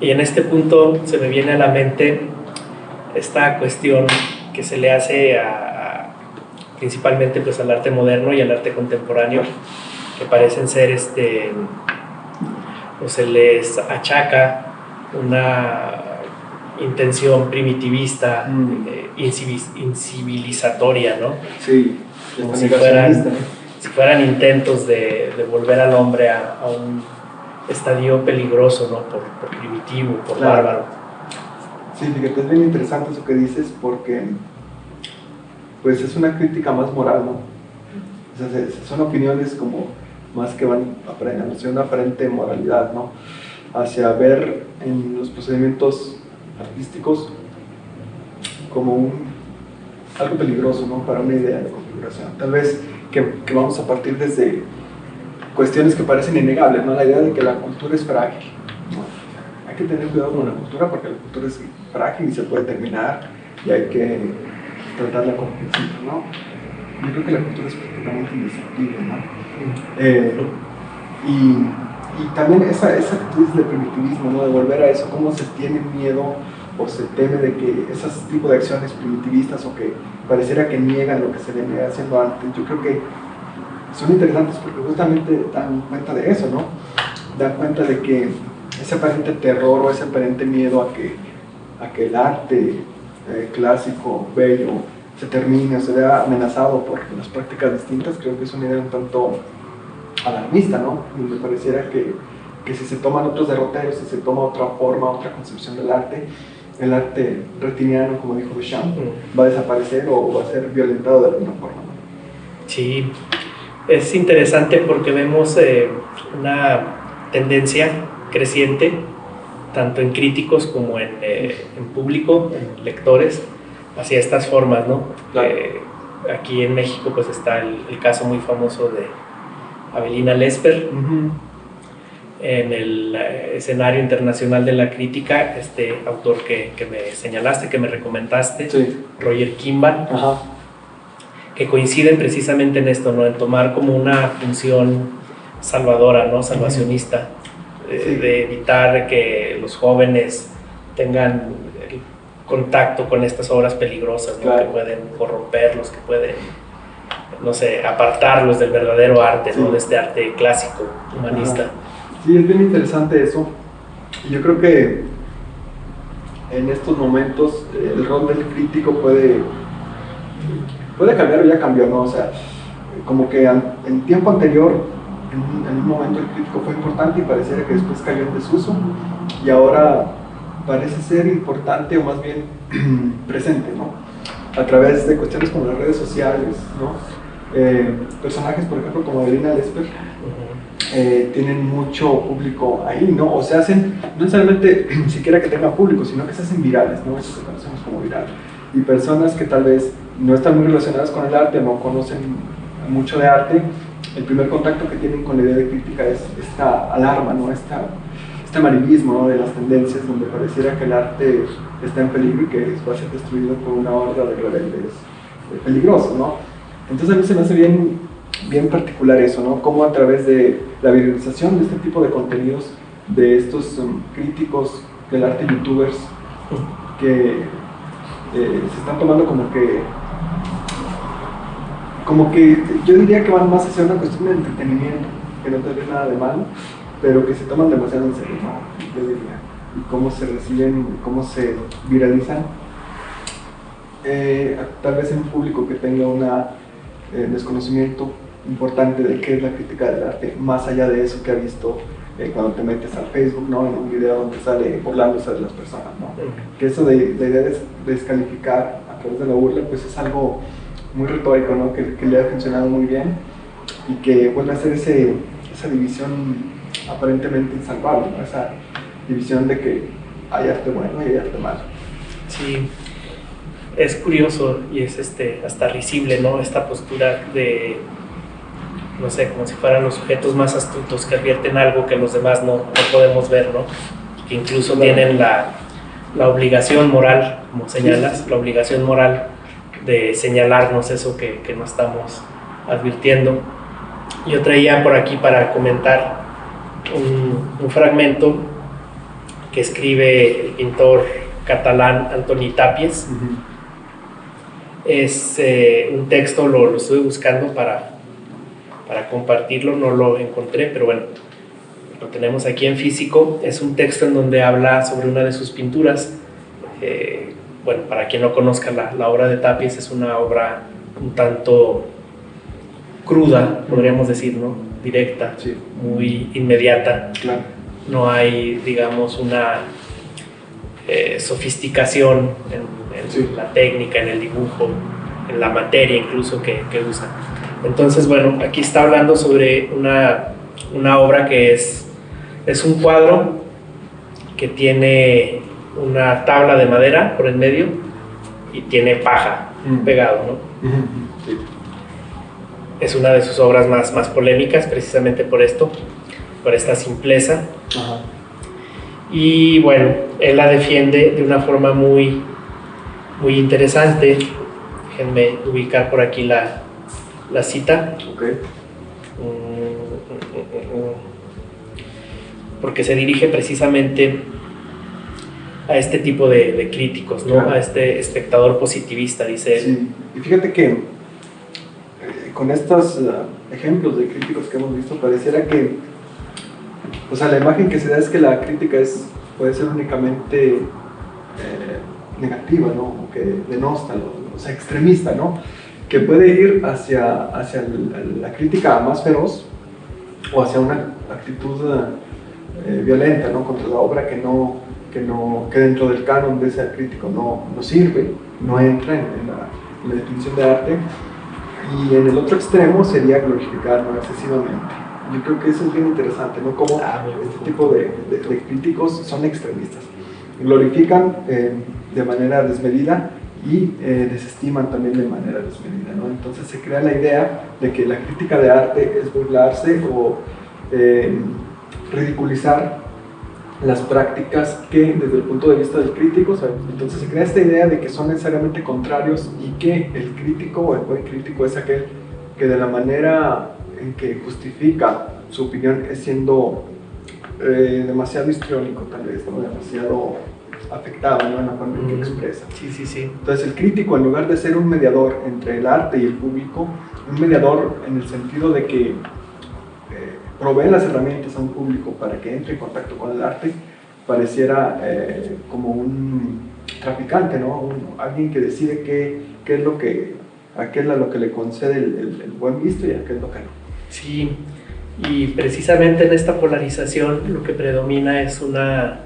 y en este punto se me viene a la mente esta cuestión que se le hace principalmente pues al arte moderno y al arte contemporáneo, que parecen ser o se les achaca una intención primitivista, incivilizatoria, ¿no? Sí, como si fueran intentos de volver al hombre a un estadio peligroso, ¿no? Por primitivo, por claro. Bárbaro. Sí, fíjate, es bien interesante eso que dices, porque pues es una crítica más moral, ¿no? O sea, son opiniones como más que van hacia una aparente moralidad, ¿no? Hacia ver en los procedimientos artísticos como algo peligroso, ¿no? Para una idea de configuración. Tal vez que vamos a partir desde cuestiones que parecen innegables, ¿no? La idea de que la cultura es frágil, ¿no? Hay que tener cuidado con la cultura porque la cultura es frágil y se puede terminar y hay que tratarla con principio, ¿no? Yo creo que la cultura es prácticamente indestructible, ¿no? Y también esa actitud de primitivismo, ¿no? De volver a eso, cómo se tiene miedo o se teme de que esos tipos de acciones primitivistas o que pareciera que niegan lo que se venía haciendo antes, yo creo que son interesantes porque justamente dan cuenta de eso, ¿no? Dan cuenta de que ese aparente terror o ese aparente miedo a que el arte clásico, bello, se termine o se vea amenazado por las prácticas distintas, creo que es una idea un tanto alarmista, ¿no? Y me pareciera que si se toman otros derroteros, si se toma otra forma, otra concepción del arte, el arte retiniano, como dijo Duchamp, va a desaparecer o va a ser violentado de alguna forma, ¿no? Sí, es interesante porque vemos una tendencia creciente, tanto en críticos como en público, en lectores, hacia estas formas, ¿no? Claro. Aquí en México pues está el caso muy famoso de Avelina Lesper. En el escenario internacional de la crítica, este autor que me señalaste, que me recomendaste, sí. Roger Kimball, Ajá. que coinciden precisamente en esto, ¿no? En tomar como una función salvadora, ¿no? Salvacionista, Sí. De evitar que los jóvenes tengan el contacto con estas obras peligrosas, ¿no? Claro. Que pueden corromperlos, que pueden, no sé, apartarlos del verdadero arte, sí. ¿no? De este arte clásico, humanista. Ajá. Sí, es bien interesante eso. Y yo creo que en estos momentos el rol del crítico puede cambiar o ya cambió, ¿no? O sea, como que en tiempo anterior, en un momento el crítico fue importante y pareciera que después cayó en desuso y ahora parece ser importante o más bien presente, ¿no? A través de cuestiones como las redes sociales, ¿no? Personajes, por ejemplo, como Avelina Lesper, tienen mucho público ahí, ¿no? O se hacen, no necesariamente siquiera que tengan público, sino que se hacen virales, ¿no? Eso que conocemos como viral. Y personas que tal vez no están muy relacionadas con el arte, no conocen mucho de arte, el primer contacto que tienen con la idea de crítica es esta alarma, ¿no? Este amarillismo, ¿no? De las tendencias, donde pareciera que el arte está en peligro y que va a ser destruido por una horda de rebeldes peligrosos, ¿no? Entonces a mí se me hace bien particular eso, ¿no? Cómo a través de la viralización de este tipo de contenidos, de estos críticos del arte, youtubers, que se están tomando como que yo diría que van más hacia una cuestión de entretenimiento, que no tiene nada de malo, pero que se toman demasiado en serio, ¿no? Yo diría. Y cómo se reciben, cómo se viralizan, tal vez en un público que tenga un desconocimiento importante de qué es la crítica del arte, más allá de eso que ha visto cuando te metes al Facebook, ¿no? En un video donde sale burlándose de las personas, ¿no? Que eso de la idea de descalificar a través de la burla, pues es algo muy retórico, ¿no? Que le ha funcionado muy bien y que vuelve a hacer esa división aparentemente insalvable, ¿no? Esa división de que hay arte bueno y hay arte malo. Sí, es curioso y es hasta risible, ¿no? Esta postura de, no sé, como si fueran los sujetos más astutos que advierten algo que los demás no podemos ver, ¿no? Que incluso tienen la obligación moral, como señalas, la obligación moral de señalarnos eso que no estamos advirtiendo. Yo traía por aquí para comentar un fragmento que escribe el pintor catalán Antoni Tàpies. Es un texto, lo estuve buscando para compartirlo, no lo encontré, pero bueno, lo tenemos aquí en físico. Es un texto en donde habla sobre una de sus pinturas. Bueno, para quien no conozca la obra de Tàpies, es una obra un tanto cruda, podríamos decir, ¿no? Directa, sí, muy inmediata. Claro. No hay, digamos, una sofisticación en sí, la técnica, en el dibujo, en la materia incluso que usa. Entonces, bueno, aquí está hablando sobre una obra que es un cuadro que tiene una tabla de madera por en medio y tiene paja pegado, ¿no? Sí. Es una de sus obras más polémicas, precisamente por esto, por esta simpleza. Ajá. Y bueno, él la defiende de una forma muy interesante. Déjenme ubicar por aquí la cita. Okay. Porque se dirige precisamente a este tipo de críticos, ¿no? Claro. A este espectador positivista, dice él. Sí, y fíjate que con estos ejemplos de críticos que hemos visto, pareciera que, o sea, la imagen que se da es que la crítica puede ser únicamente negativa, ¿no? O que denosta, o sea, extremista, ¿no? Que puede ir hacia la crítica más feroz o hacia una actitud violenta, ¿no? Contra la obra que dentro del canon de ese crítico no sirve, no entra en la definición de arte. Y en el otro extremo sería glorificar, ¿no? Excesivamente. Yo creo que eso es bien interesante, ¿no? Cómo este tipo de críticos son extremistas. Glorifican de manera desmedida y desestiman también de manera desmedida, ¿no? Entonces se crea la idea de que la crítica de arte es burlarse o ridiculizar las prácticas que desde el punto de vista del crítico, ¿sabes? Entonces se crea esta idea de que son necesariamente contrarios y que el crítico o el buen crítico es aquel que de la manera en que justifica su opinión es siendo demasiado histriónico, tal vez, ¿no? Demasiado afectado, ¿no? En la forma en que expresa. Sí. Entonces el crítico, en lugar de ser un mediador entre el arte y el público, un mediador en el sentido de que provee las herramientas a un público para que entre en contacto con el arte, pareciera como un traficante, ¿no? Alguien que decide qué es lo que, aquel a lo que le concede el buen visto y aquel lo que no. Sí, y precisamente en esta polarización lo que predomina es una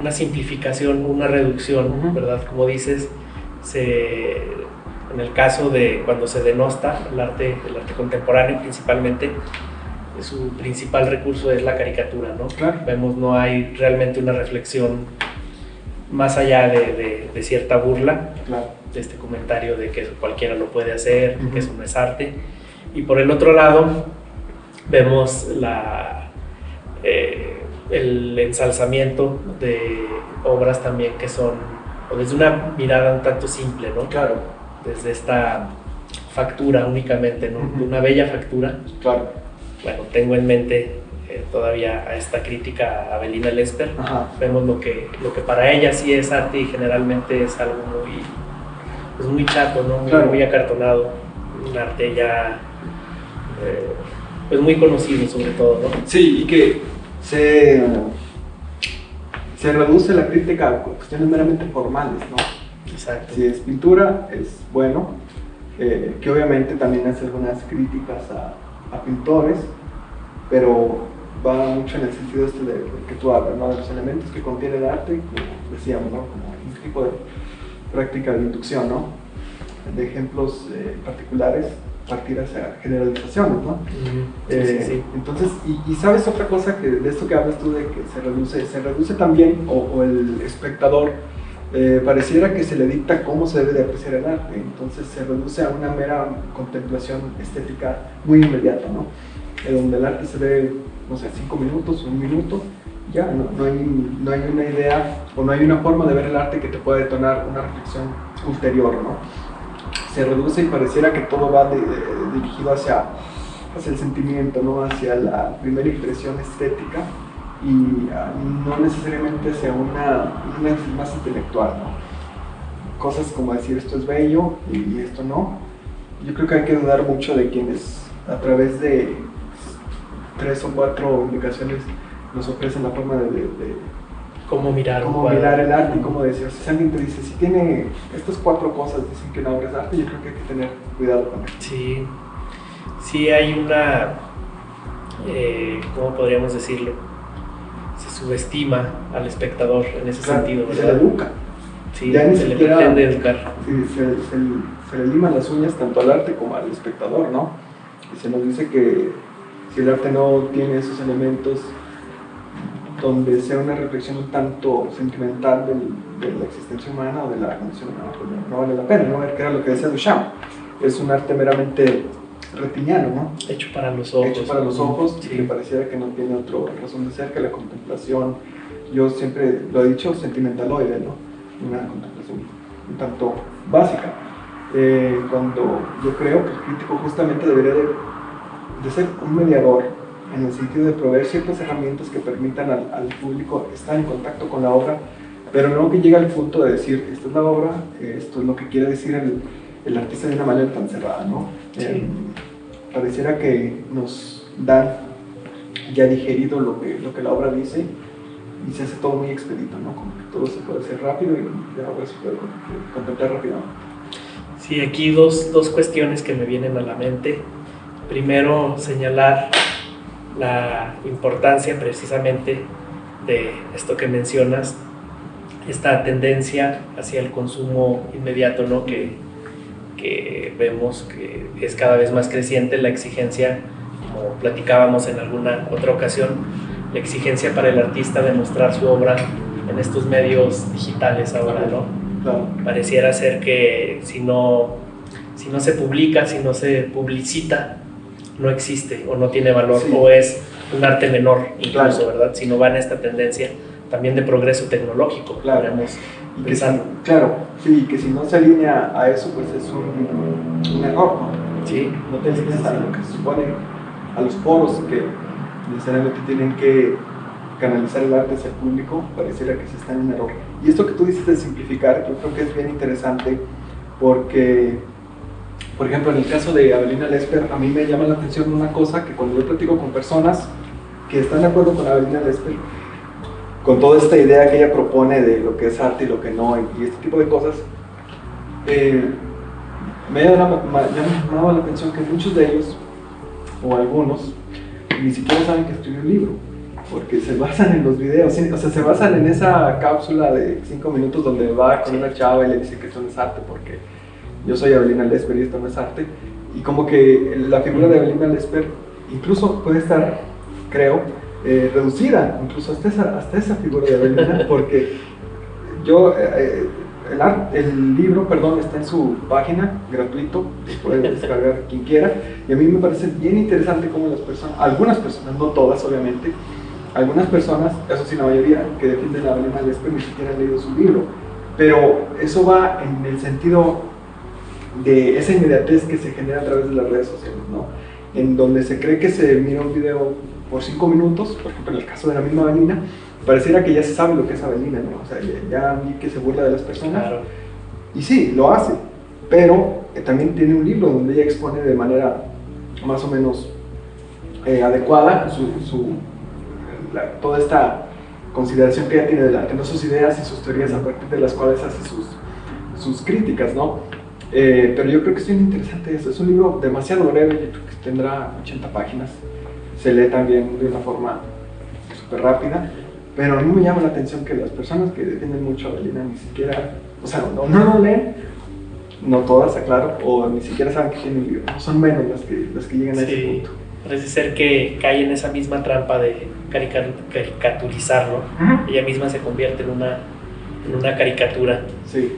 simplificación, una reducción, ¿verdad? Como dices, en el caso de cuando se denosta el arte contemporáneo principalmente, su principal recurso es la caricatura, ¿no? Claro. Vemos, no hay realmente una reflexión más allá de cierta burla, Claro. de este comentario de que eso cualquiera lo puede hacer, que eso no es arte. Y por el otro lado vemos el ensalzamiento de obras también que son, o desde una mirada un tanto simple, ¿no? Claro. Desde esta factura únicamente, ¿no? De una bella factura. Claro. Bueno, tengo en mente todavía a esta crítica a Avelina Lesper. Ajá. Vemos lo que para ella sí es arte y generalmente es algo muy chato, ¿no? Claro. Muy acartonado, un arte ya pues muy conocido sobre todo, ¿no? Sí, y que se reduce la crítica a cuestiones meramente formales, ¿no? Exacto. Si es pintura, es bueno, que obviamente también hace algunas críticas a pintores, pero va mucho en el sentido este de que tú hablas, ¿no? De los elementos que contiene el arte, como decíamos, ¿no? Como un tipo de práctica de inducción, ¿no? De ejemplos particulares, partir hacia generalizaciones, ¿no? Sí. Entonces, y sabes otra cosa que de esto que hablas tú de que se reduce también, o el espectador pareciera que se le dicta cómo se debe de apreciar el arte, entonces se reduce a una mera contemplación estética muy inmediata, ¿no? Donde el arte se ve, no sé, 5 minutos, 1 minuto, ya no hay una idea o no hay una forma de ver el arte que te pueda detonar una reflexión ulterior, ¿no? Se reduce y pareciera que todo va dirigido hacia el sentimiento, ¿no? Hacia la primera impresión estética y no necesariamente hacia una más intelectual, ¿no? Cosas como decir esto es bello y esto no. Yo creo que hay que dudar mucho de quienes a través de 3 o 4 indicaciones nos ofrecen la forma de cómo mirar el arte y cómo decir. Si alguien te dice, si tiene estas 4 cosas, dicen que una obra es arte, yo creo que hay que tener cuidado con eso. Sí hay una, ¿cómo podríamos decirlo? Se subestima al espectador en ese sentido, ¿verdad? Se le educa. Sí, se le pretende educar. Sí, se le liman las uñas tanto al arte como al espectador, ¿no? Y se nos dice que si el arte no tiene esos elementos donde sea una reflexión un tanto sentimental de la existencia humana o de la condición humana, pues no vale la pena, ¿no? Que era lo que decía Duchamp. Es un arte meramente retiniano, ¿no? Hecho para los ojos. Hecho para los ojos, sí. Que pareciera que no tiene otra razón de ser que la contemplación. Yo siempre lo he dicho, sentimentaloide, ¿no? Una contemplación un tanto básica. Cuando yo creo que el crítico justamente debería de ser un mediador, en el sentido de proveer ciertas herramientas que permitan al público estar en contacto con la obra, pero no que llegue al punto de decir, esta es la obra, esto es lo que quiere decir el artista de una manera tan cerrada, ¿no? Sí. Pareciera que nos dan ya digerido lo que la obra dice y se hace todo muy expedito, ¿no? Como que todo se puede hacer rápido y la obra se puede contemplar rápidamente. Sí, aquí dos cuestiones que me vienen a la mente. Primero, señalar la importancia precisamente de esto que mencionas, esta tendencia hacia el consumo inmediato, ¿no? que vemos que es cada vez más creciente, la exigencia, como platicábamos en alguna otra ocasión, la exigencia para el artista de mostrar su obra en estos medios digitales ahora, ¿no? Claro. Pareciera ser que si no se publica, si no se publicita, no existe o no tiene valor, sí. O es un arte menor incluso, claro. ¿Verdad? Si no va en esta tendencia también de progreso tecnológico, claro. Podemos pensar. Claro, sí, que si no se alinea a eso, pues es un error, ¿no? Sí. No te alineas a lo que se supone, a los foros que necesariamente tienen que canalizar el arte hacia el público, pareciera que se está en un error. Y esto que tú dices de simplificar, yo creo que es bien interesante porque, por ejemplo, en el caso de Avelina Lesper, a mí me llama la atención una cosa que cuando yo platico con personas que están de acuerdo con Avelina Lesper, con toda esta idea que ella propone de lo que es arte y lo que no, y este tipo de cosas, me ha llamado la atención que muchos de ellos, o algunos, ni siquiera saben que escribió un libro, porque se basan en los videos, o sea, se basan en esa cápsula de 5 minutos donde va con una chava y le dice que esto no es arte, porque yo soy Avelina Lesper y esto no es arte, y como que la figura de Avelina Lesper incluso puede estar, creo, reducida, incluso hasta esa figura de Avelina, porque yo, el libro, perdón, está en su página, gratuito, lo puede descargar quien quiera, y a mí me parece bien interesante cómo algunas personas, no todas obviamente, algunas personas, eso sí la mayoría, que defienden a Avelina Lesper ni siquiera han leído su libro, pero eso va en el sentido de esa inmediatez que se genera a través de las redes sociales, ¿no? En donde se cree que se mira un video por 5 minutos, por ejemplo en el caso de la misma Avelina, pareciera que ya se sabe lo que es Avelina, ¿no? O sea, ya vi que se burla de las personas, claro. Y sí, lo hace, pero también tiene un libro donde ella expone de manera más o menos adecuada toda esta consideración que ella tiene del arte, ¿no? Sus ideas y sus teorías a partir de las cuales hace sus críticas, ¿no? Pero yo creo que es bien interesante eso. Es un libro demasiado breve, yo creo que tendrá 80 páginas. Se lee también de una forma súper rápida. Pero a mí me llama la atención que las personas que defienden mucho a Avelina ni siquiera, o sea, no lo leen, no todas, aclaro, o ni siquiera saben que tiene un libro. Son menos las que llegan a ese punto. Parece ser que cae en esa misma trampa de caricaturizarlo. Ella misma se convierte en una caricatura. Sí.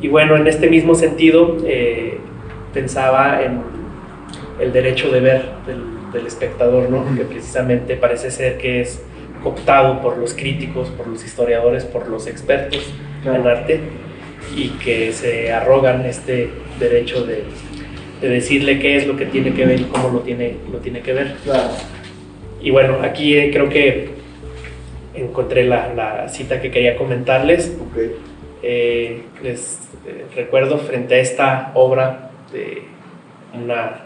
Y bueno, en este mismo sentido, pensaba en el derecho de ver del espectador, ¿no? Que precisamente parece ser que es cooptado por los críticos, por los historiadores, por los expertos en arte, y que se arrogan este derecho de decirle qué es lo que tiene que ver y cómo lo tiene que ver. Claro. Y bueno, aquí creo que encontré la cita que quería comentarles. Okay. Les recuerdo frente a esta obra de una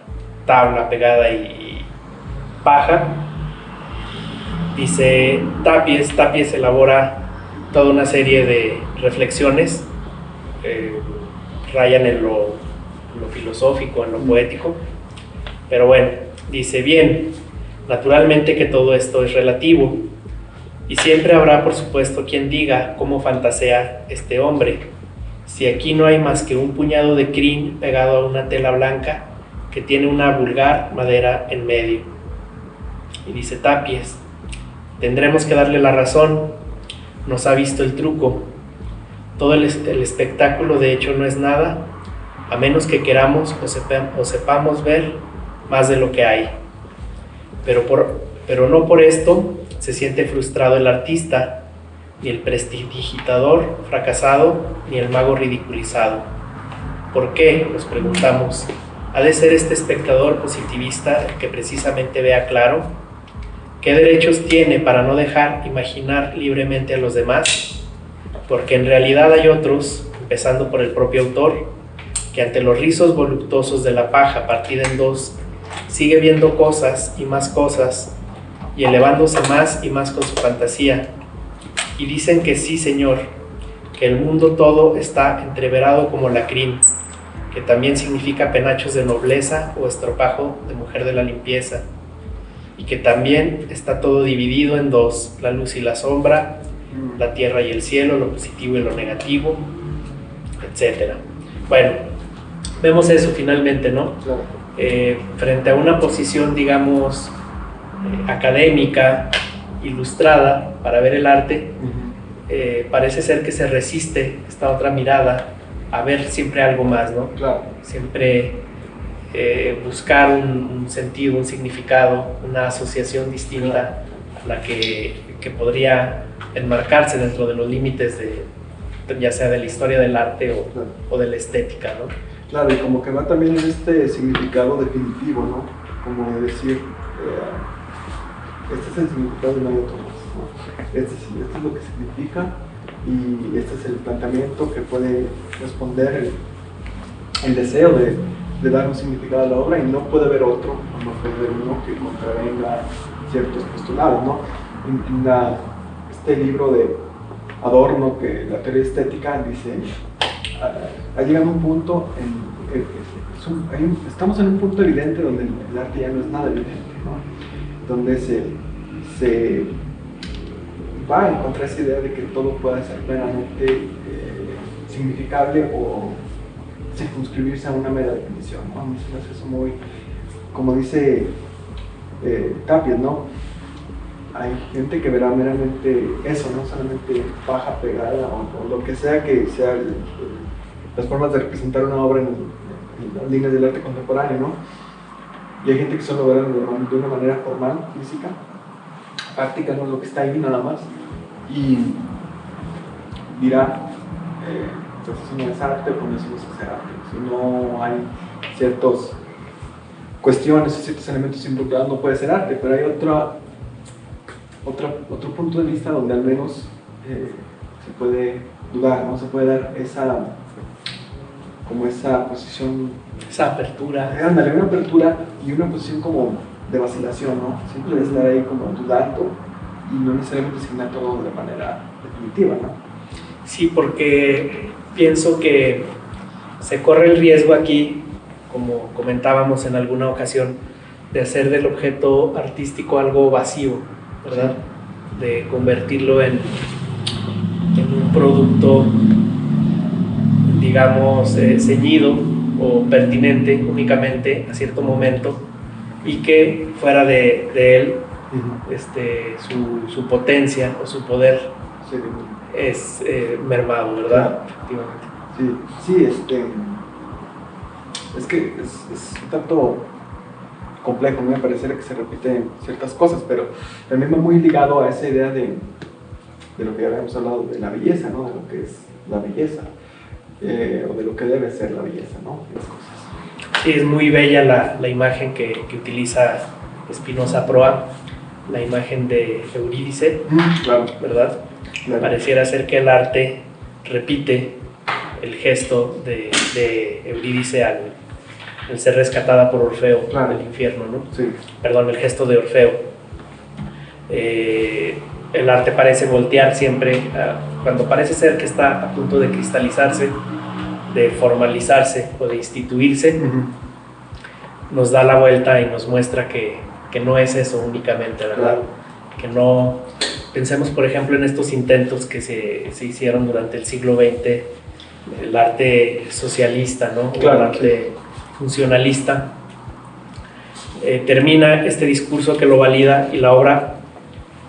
tabla pegada y paja, dice Tapies elabora toda una serie de reflexiones, rayan en lo filosófico, en lo poético, pero bueno, dice: bien, naturalmente que todo esto es relativo, y siempre habrá, por supuesto, quien diga cómo fantasea este hombre, si aquí no hay más que un puñado de crin pegado a una tela blanca que tiene una vulgar madera en medio. Y dice Tapies: tendremos que darle la razón, nos ha visto el truco. Todo el espectáculo de hecho no es nada, a menos que queramos o sepamos ver más de lo que hay. Pero no por esto se siente frustrado el artista, ni el prestidigitador fracasado, ni el mago ridiculizado. ¿Por qué?, nos preguntamos. ¿Ha de ser este espectador positivista el que precisamente vea claro? ¿Qué derechos tiene para no dejar imaginar libremente a los demás? Porque en realidad hay otros, empezando por el propio autor, que ante los rizos voluptuosos de la paja partida en dos, sigue viendo cosas, y elevándose más y más con su fantasía. Y dicen que sí, señor, que el mundo todo está entreverado como la crin, que también significa penachos de nobleza o estropajo de mujer de la limpieza, y que también está todo dividido en dos, la luz y la sombra, la tierra y el cielo, lo positivo y lo negativo, etc. Bueno, vemos eso finalmente, ¿no? Claro. Frente a una posición, digamos, académica, ilustrada, para ver el arte, parece ser que se resiste esta otra mirada a ver siempre algo más, ¿no? Claro. Siempre buscar un sentido, un significado, una asociación distinta a la que podría enmarcarse dentro de los límites de, ya sea de la historia del arte o de la estética, ¿no? Claro, y como que va también en este significado definitivo, ¿no? Como de decir, este es el significado y no hay otro más, ¿no? Este es lo que significa, y este es el planteamiento que puede responder el deseo de dar un significado a la obra, y no puede haber otro, o no puede haber uno que contravenga ciertos postulados, ¿no? En este libro de Adorno, que la teoría estética dice, ha llegado un punto, estamos en un punto evidente donde el arte ya no es nada evidente, ¿no? Donde se va en contra de esa idea de que todo pueda ser plenamente significable o circunscribirse a una mera definición, ¿no? Es eso muy, como dice Tapies, ¿no? Hay gente que verá meramente eso, no solamente paja pegada o lo que sea las formas de representar una obra en las líneas del arte contemporáneo, ¿no? Y hay gente que solo verá de una manera formal, física, práctica, no lo que está ahí nada más, y dirá, pues eso no es arte o con eso no se hace arte. Si no hay ciertas cuestiones o ciertos elementos involucrados, no puede ser arte, pero hay otro punto de vista donde al menos se puede dudar, ¿no? Se puede dar esa posición, esa apertura. Ándale, una apertura y una posición como de vacilación, ¿no? Siempre de estar ahí como dudando y no necesariamente asignar todo de manera definitiva, ¿no? Sí, porque pienso que se corre el riesgo aquí, como comentábamos en alguna ocasión, de hacer del objeto artístico algo vacío, ¿verdad? De convertirlo en un producto, digamos, ceñido o pertinente únicamente a cierto momento, y que fuera de él su potencia o su poder es mermado, ¿verdad? Efectivamente. Sí, es que es un tanto complejo, me parece que se repiten ciertas cosas, pero también va muy ligado a esa idea de lo que ya habíamos hablado, de la belleza, ¿no? De lo que es la belleza, o de lo que debe ser la belleza, ¿no? Las cosas. Sí, es muy bella la imagen que utiliza Spinoza Proa, la imagen de Eurídice, claro. ¿verdad? Claro. Pareciera ser que el arte repite el gesto de Eurídice al ser rescatada por Orfeo, claro, del infierno, ¿no? Sí. Perdón, el gesto de Orfeo. El arte parece voltear siempre, cuando parece ser que está a punto de cristalizarse, de formalizarse o de instituirse, nos da la vuelta y nos muestra que no es eso únicamente, ¿verdad? Claro. Que no... Pensemos, por ejemplo, en estos intentos que se hicieron durante el siglo XX, el arte socialista, ¿no? Claro, el arte funcionalista. Termina este discurso que lo valida, y la obra,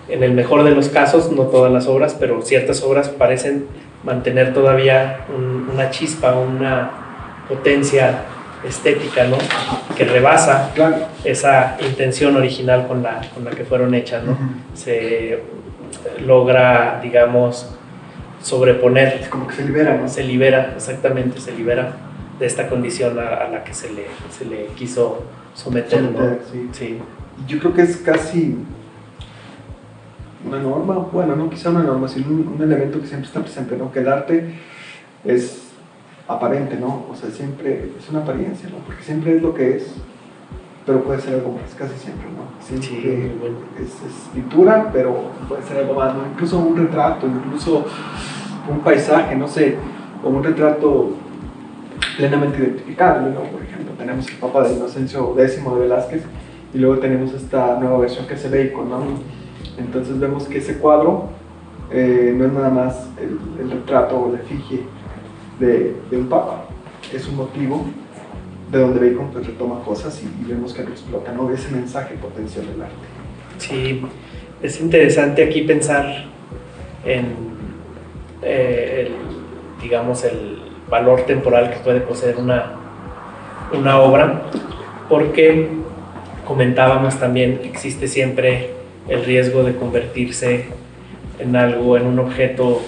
en el mejor de los casos, no todas las obras, pero ciertas obras parecen mantener todavía una chispa, una potencia estética, ¿no? Que rebasa, claro, esa intención original con la que fueron hechas, ¿no? Se logra, digamos, sobreponer. Es como que se libera, ¿no? Se libera, exactamente, se libera de esta condición a la que se le quiso someter, ¿no? Sí. Sí. Yo creo que es casi una norma, bueno, no quizá una norma, sino un elemento que siempre está presente, ¿no? Que el arte es aparente, ¿no? O sea, siempre es una apariencia, ¿no? Porque siempre es lo que es, pero puede ser algo más, casi siempre, ¿no? Siempre sí, bueno. es pintura, pero puede ser algo más, ¿no? Incluso un retrato, incluso un paisaje, no sé, o un retrato plenamente identificable, ¿no? Por ejemplo, tenemos el Papa de Inocencio X de Velázquez, y luego tenemos esta nueva versión que es el Bacon, ¿no? Entonces vemos que ese cuadro no es nada más el retrato o la efigie de un papa, es un motivo de donde Bacon pues retoma cosas y vemos que lo explota, ¿no? Ese mensaje potencial del arte. Sí, es interesante aquí pensar en digamos, el valor temporal que puede poseer una obra, porque comentábamos también, existe siempre el riesgo de convertirse en algo, en un objeto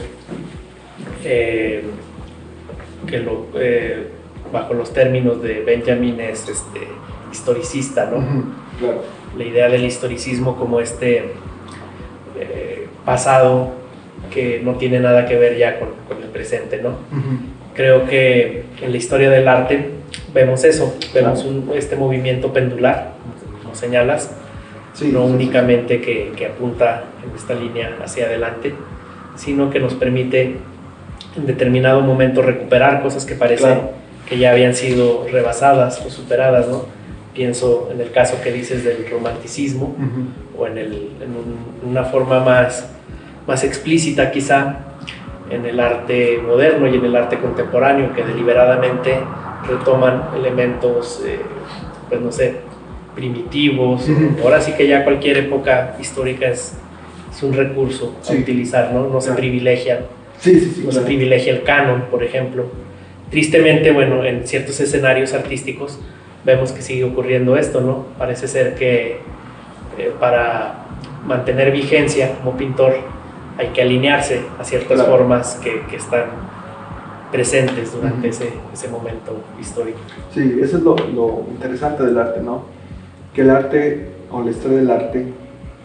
bajo los términos de Benjamin es historicista, ¿no? Claro. La idea del historicismo como pasado que no tiene nada que ver ya con el presente, ¿no? Creo que en la historia del arte vemos eso, vemos este movimiento pendular, como señalas, sí, no únicamente que apunta en esta línea hacia adelante, sino que nos permite en determinado momento recuperar cosas que parecen que ya habían sido rebasadas o superadas, ¿no? Pienso en el caso que dices del romanticismo, o en una forma más explícita quizá en el arte moderno y en el arte contemporáneo, que deliberadamente retoman elementos, pues no sé, primitivos. Ahora sí que ya cualquier época histórica es un recurso a utilizar, ¿no? No se privilegia. No se privilegia el canon, por ejemplo. Tristemente, bueno, en ciertos escenarios artísticos vemos que sigue ocurriendo esto, ¿no? Parece ser que para mantener vigencia como pintor hay que alinearse a ciertas formas que están presentes durante ese momento histórico. Sí, eso es lo interesante del arte, ¿no? Que el arte, o la historia del arte,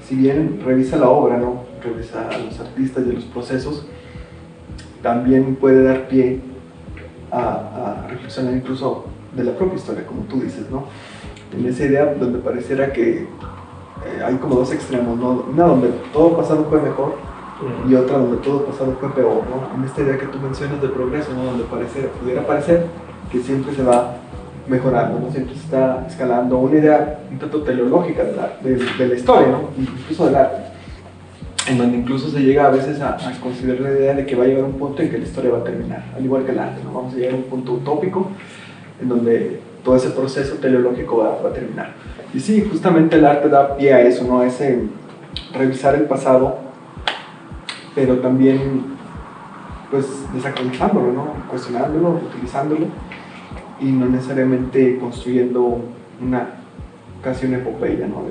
si bien revisa la obra, ¿no? Revisa a los artistas y a los procesos, también puede dar pie a reflexionar incluso de la propia historia, como tú dices, ¿no? En esa idea donde pareciera que hay como dos extremos, ¿no? Una donde todo pasado fue mejor y otra donde todo pasado fue peor, ¿no? En esta idea que tú mencionas de progreso, ¿no? Donde pudiera parecer que siempre se va mejorando, ¿no? Siempre se está escalando, una idea un tanto teleológica de la historia, ¿no? Incluso del arte, en donde incluso se llega a veces a considerar la idea de que va a llegar un punto en que la historia va a terminar, al igual que el arte, ¿no? Vamos a llegar a un punto utópico en donde todo ese proceso teleológico va a terminar. Y sí, justamente el arte da pie a eso, ¿no? Ese revisar el pasado, pero también pues desactualizándolo, ¿no? Cuestionándolo, utilizándolo, y no necesariamente construyendo casi una epopeya, ¿no?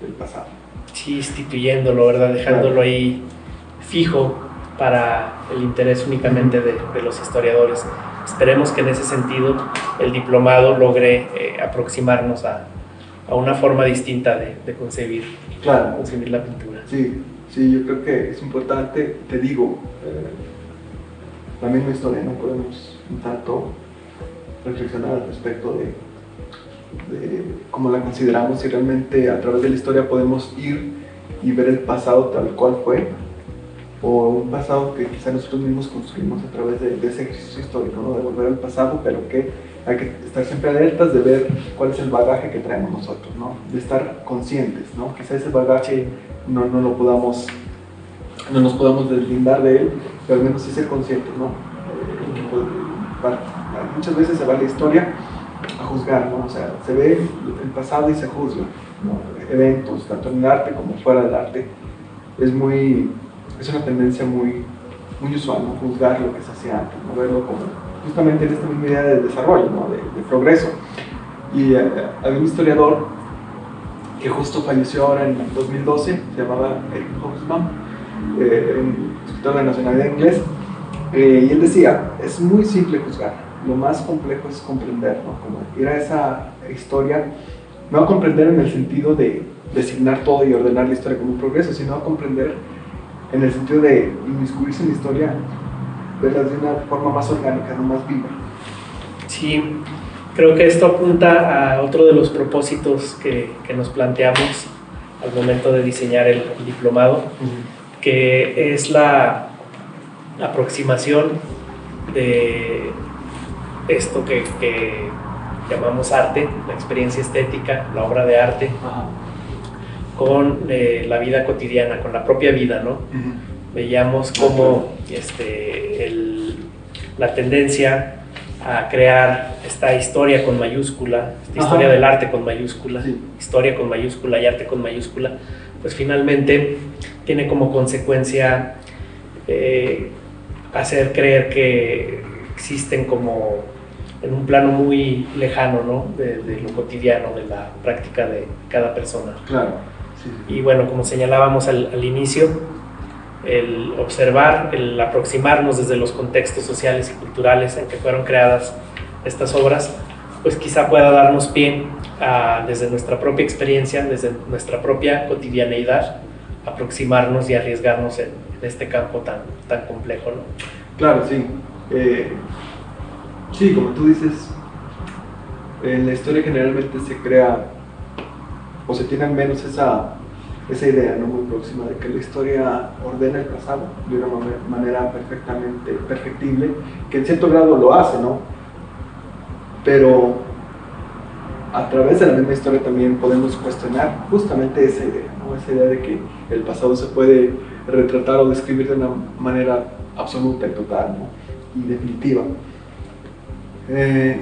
del pasado. Sí, instituyéndolo, ¿verdad? Dejándolo ahí fijo para el interés únicamente de los historiadores. Esperemos que en ese sentido el diplomado logre aproximarnos a una forma distinta de concebir la pintura. Sí, yo creo que es importante, te digo, la misma historia, no podemos un tanto reflexionar al respecto de cómo la consideramos, si realmente a través de la historia podemos ir y ver el pasado tal cual fue, o un pasado que quizá nosotros mismos construimos a través de ese ejercicio histórico, ¿no? De volver al pasado, pero que hay que estar siempre alertas de ver cuál es el bagaje que traemos nosotros, ¿no? De estar conscientes, ¿no? Quizá ese bagaje no nos podamos deslindar de él, pero al menos sí ser conscientes, ¿no? Muchas veces se va la historia a juzgar, ¿no? O sea, se ve el pasado y se juzga, ¿no? Eventos, tanto en el arte como fuera del arte. Es una tendencia muy usual, ¿no? Juzgar lo que se hacía antes, ¿no? Verlo como justamente en esta misma idea de desarrollo, ¿no? de progreso. Y había un historiador que justo falleció ahora en 2012, se llamaba Eric Hobsbawm, un escritor de nacionalidad inglés, y él decía, es muy simple juzgar, lo más complejo es comprender, ¿no? Como ir a esa historia, no a comprender en el sentido de designar todo y ordenar la historia como un progreso, sino a comprender en el sentido de inmiscuirse en la historia, verlas de una forma más orgánica, no más viva. Sí, creo que esto apunta a otro de los propósitos que nos planteamos al momento de diseñar el diplomado, que es la aproximación de esto que llamamos arte, la experiencia estética, la obra de arte, con la vida cotidiana, con la propia vida, ¿no? Veíamos cómo la tendencia a crear esta historia con mayúscula, esta historia del arte con mayúscula, historia con mayúscula y arte con mayúscula, pues finalmente tiene como consecuencia hacer creer que existen como en un plano muy lejano, ¿no? de lo cotidiano, de la práctica de cada persona. Claro. Sí. Y bueno, como señalábamos al inicio, el observar, el aproximarnos desde los contextos sociales y culturales en que fueron creadas estas obras, pues quizá pueda darnos pie a, desde nuestra propia experiencia, desde nuestra propia cotidianeidad, aproximarnos y arriesgarnos en este campo tan complejo, ¿no? Claro, sí. Sí, como tú dices, en la historia generalmente se crea, o se tiene al menos esa idea, ¿no? Muy próxima de que la historia ordena el pasado de una manera perfectamente perfectible, que en cierto grado lo hace, ¿no? Pero a través de la misma historia también podemos cuestionar justamente esa idea, ¿no? Esa idea de que el pasado se puede retratar o describir de una manera absoluta y total, ¿no? Y definitiva.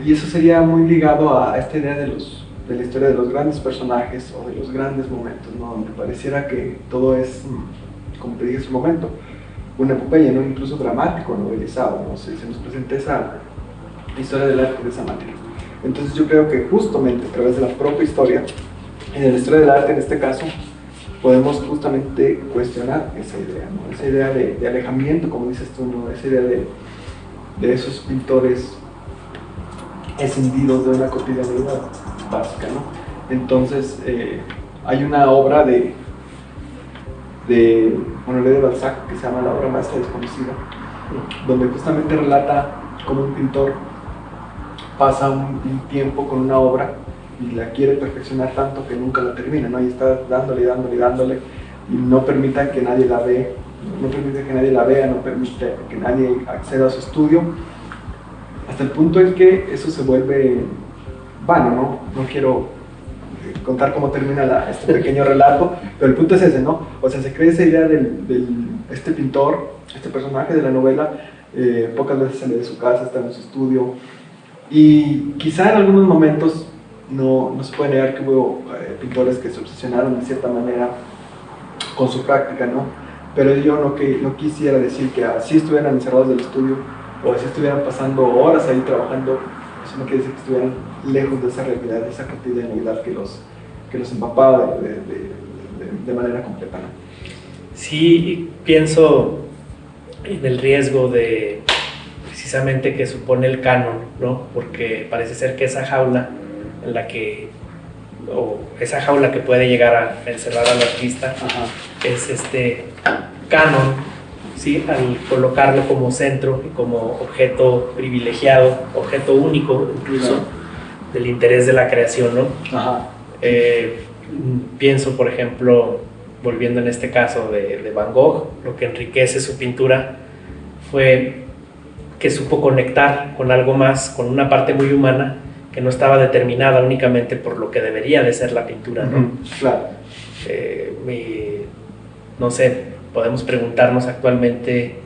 Y eso sería muy ligado a esta idea de la historia de los grandes personajes o de los grandes momentos, ¿no? Donde pareciera que todo es, como te dije hace un momento, una epopeya, ¿no? Incluso dramático, novelizado, ¿no? Se nos presenta esa historia del arte de esa manera. Entonces yo creo que justamente a través de la propia historia, y de la historia del arte en este caso, podemos justamente cuestionar esa idea, ¿no? Esa idea de alejamiento, como dices tú, ¿no? Esa idea de esos pintores escindidos de una cotidianidad básica, ¿no? Entonces, hay una obra de Honoré de Balzac que se llama La obra maestra desconocida, donde justamente relata cómo un pintor pasa un tiempo con una obra y la quiere perfeccionar tanto que nunca la termina, ¿no? Y está dándole y no permita que nadie la ve no permite que nadie la vea, no permite que nadie acceda a su estudio, hasta el punto en que eso se vuelve vano, ¿no? No quiero contar cómo termina este pequeño relato, pero el punto es ese, ¿no? O sea, se cree esa idea este pintor, este personaje de la novela, pocas veces sale de su casa, está en su estudio, y quizá en algunos momentos no se puede negar que hubo pintores que se obsesionaron de cierta manera con su práctica, ¿no? Pero yo no quisiera decir que así estuvieran encerrados del estudio o así estuvieran pasando horas ahí trabajando. Eso no quiere decir que estuvieran lejos de esa realidad, de esa cotidianidad que los empapaba de manera completa, ¿no? Sí, pienso en el riesgo de precisamente que supone el canon, ¿no? Porque parece ser que esa jaula en la que, o esa jaula que puede llegar a encerrar al artista, Ajá, es este canon, ¿sí? Al colocarlo como centro y como objeto privilegiado, objeto único incluso, claro, del interés de la creación, ¿no? ajá, Pienso, por ejemplo, volviendo en este caso de Van Gogh, lo que enriquece su pintura fue que supo conectar con algo más, con una parte muy humana que no estaba determinada únicamente por lo que debería de ser la pintura, ¿no? claro. No sé, podemos preguntarnos actualmente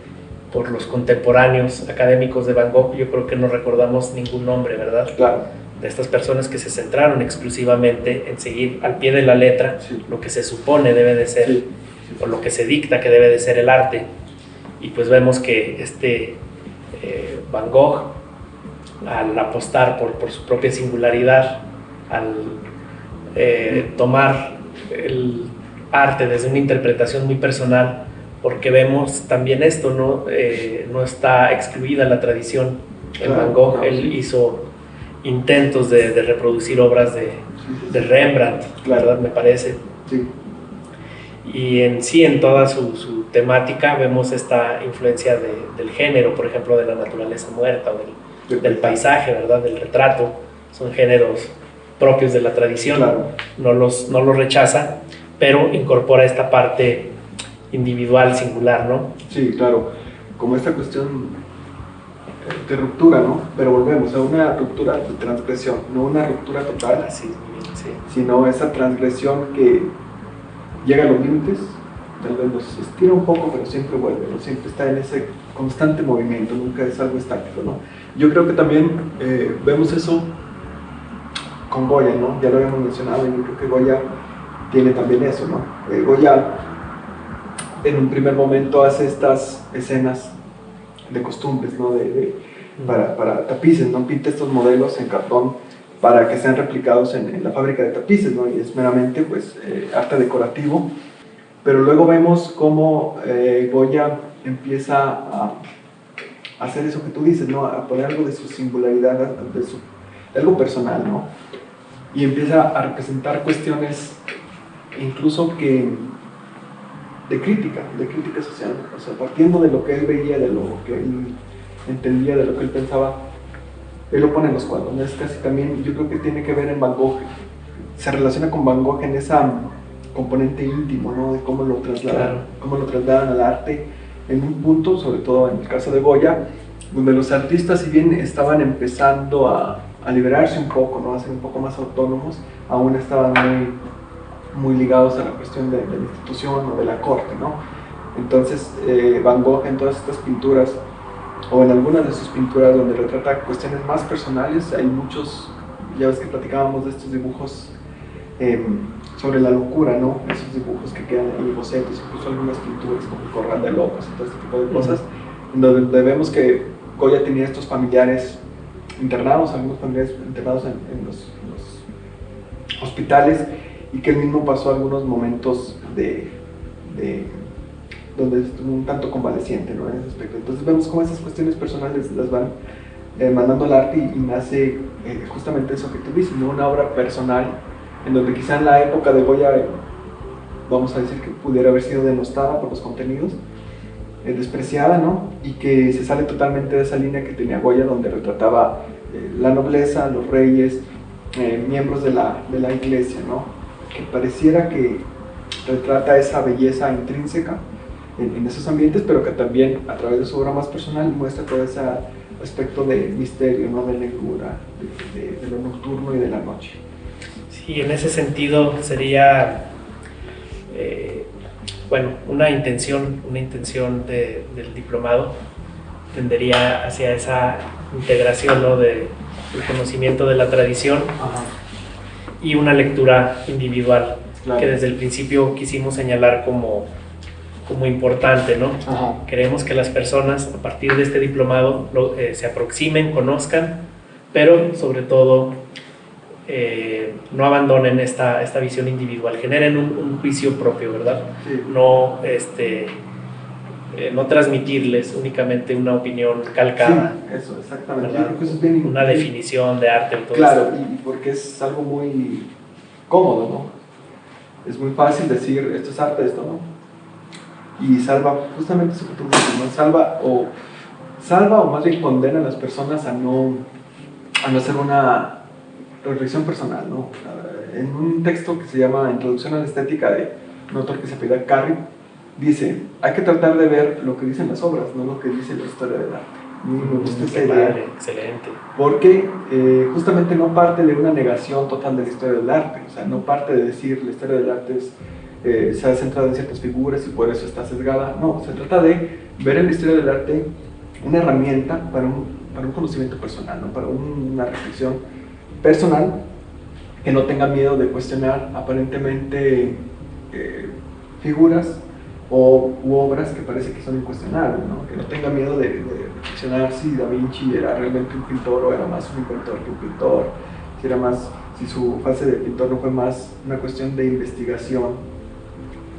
por los contemporáneos académicos de Van Gogh. Yo creo que no recordamos ningún nombre, ¿verdad? Claro. De estas personas que se centraron exclusivamente en seguir al pie de la letra, Sí, lo que se supone debe de ser, sí, o lo que se dicta que debe de ser el arte. Y pues vemos que Van Gogh, al apostar por su propia singularidad, al tomar el arte desde una interpretación muy personal, porque vemos también esto, no está excluida la tradición. En claro, Van Gogh, no, él sí. hizo intentos de reproducir obras de Rembrandt, Claro. ¿verdad? Me parece. Sí, Y en toda su temática vemos esta influencia del género, por ejemplo, de la naturaleza muerta o del paisaje, ¿verdad? Del retrato. Son géneros propios de la tradición, claro. no los rechaza, pero incorpora esta parte individual, singular, ¿no? Sí, claro. Como esta cuestión de ruptura, ¿no? Pero volvemos a una ruptura de transgresión, no una ruptura total, Así, sí. sino esa transgresión que llega a los límites, tal vez los estira un poco, pero siempre vuelve, ¿no? Siempre está en ese constante movimiento, nunca es algo estático, ¿no? Yo creo que también vemos eso con Goya, ¿no? Ya lo habíamos mencionado, y yo creo que Goya tiene también eso, ¿no? Goya en un primer momento hace estas escenas de costumbres, ¿no? Para tapices, ¿no? Pinta estos modelos en cartón para que sean replicados en la fábrica de tapices, ¿no? Y es meramente, pues, arte decorativo. Pero luego vemos cómo Goya empieza a hacer eso que tú dices, ¿no? A poner algo de su singularidad, de algo personal, ¿no? Y empieza a representar cuestiones incluso de crítica social, o sea, partiendo de lo que él veía, de lo que él entendía, de lo que él pensaba, él lo pone en los cuadros, ¿no? Es casi también, yo creo que tiene que ver en Van Gogh, se relaciona con Van Gogh en esa componente íntimo, ¿no? De cómo lo trasladan, Claro. cómo lo trasladan al arte, en un punto, sobre todo en el caso de Goya, donde los artistas, si bien estaban empezando a liberarse un poco, ¿no? A ser un poco más autónomos, aún estaban muy ligados a la cuestión de la institución o de la corte, ¿no? Entonces, Van Gogh en todas estas pinturas, o en algunas de sus pinturas donde retrata cuestiones más personales, hay muchos, ya ves que platicábamos de estos dibujos sobre la locura, ¿no? Esos dibujos que quedan ahí, bocetos, incluso algunas pinturas como el Corral de Locos y todo este tipo de cosas, donde vemos que Goya tenía estos familiares internados, algunos familiares internados en los hospitales, y que él mismo pasó algunos momentos donde estuvo un tanto convaleciente, ¿no? En ese aspecto. Entonces vemos cómo esas cuestiones personales las van mandando al arte y nace justamente eso que tú dices, ¿no? Una obra personal en donde quizá en la época de Goya, vamos a decir que pudiera haber sido denostada por los contenidos, despreciada, ¿no? Y que se sale totalmente de esa línea que tenía Goya, donde retrataba la nobleza, los reyes, miembros de la iglesia, ¿no? Que pareciera que retrata esa belleza intrínseca, en esos ambientes, pero que también a través de su obra más personal muestra todo ese aspecto de misterio, ¿no? De lengura, de lo nocturno y de la noche. Sí, en ese sentido sería, bueno, una intención del diplomado tendería hacia esa integración, ¿no? del conocimiento de la tradición. Ajá. Y una lectura individual, Claro. que desde el principio quisimos señalar como importante, ¿no? Ajá. Queremos que las personas a partir de este diplomado se aproximen, conozcan, pero sobre todo no abandonen esta visión individual, generen un juicio propio, ¿verdad? Sí. No, no transmitirles únicamente una opinión calcada. Sí, eso, exactamente. ¿verdad? Yo creo que eso es bien Una definición de arte. Todo claro, esto. y porque es algo muy cómodo, ¿no? Es muy fácil decir, esto es arte, esto no. Y salva justamente eso que tú dices, ¿no? Salva o más bien condena a las personas a no hacer una reflexión personal, ¿no? En un texto que se llama Introducción a la Estética de un autor que se apellida Carri, dice, hay que tratar de ver lo que dicen las obras, no lo que dice la historia del arte. Me gusta esa idea. Padre, excelente. Porque justamente no parte de una negación total de la historia del arte, o sea, no parte de decir la historia del arte se ha centrado en ciertas figuras y por eso está sesgada. No, se trata de ver en la historia del arte una herramienta para un conocimiento personal, ¿no? Para una reflexión personal que no tenga miedo de cuestionar aparentemente figuras u obras que parece que son incuestionables, ¿no? Que no tenga miedo de reflexionar si Da Vinci era realmente un pintor o era más un inventor que un pintor, si su fase de pintor no fue más una cuestión de investigación.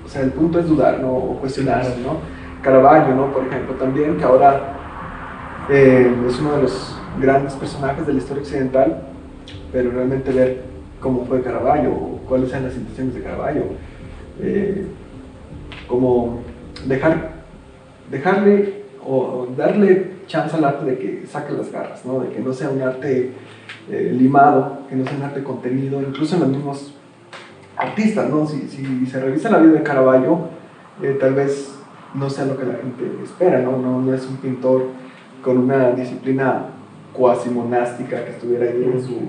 O sea, el punto es dudar, ¿no? O cuestionarse, ¿no? Caravaggio, ¿no? Por ejemplo, también, que ahora es uno de los grandes personajes de la historia occidental, pero realmente ver cómo fue Caravaggio, o cuáles eran las intenciones de Caravaggio, como dejarle o darle chance al arte de que saque las garras, ¿no? De que no sea un arte limado, que no sea un arte contenido, incluso en los mismos artistas, ¿no? Si se revisa la vida de Caravaggio, tal vez no sea lo que la gente espera, ¿no? No es un pintor con una disciplina cuasi monástica que estuviera ahí en su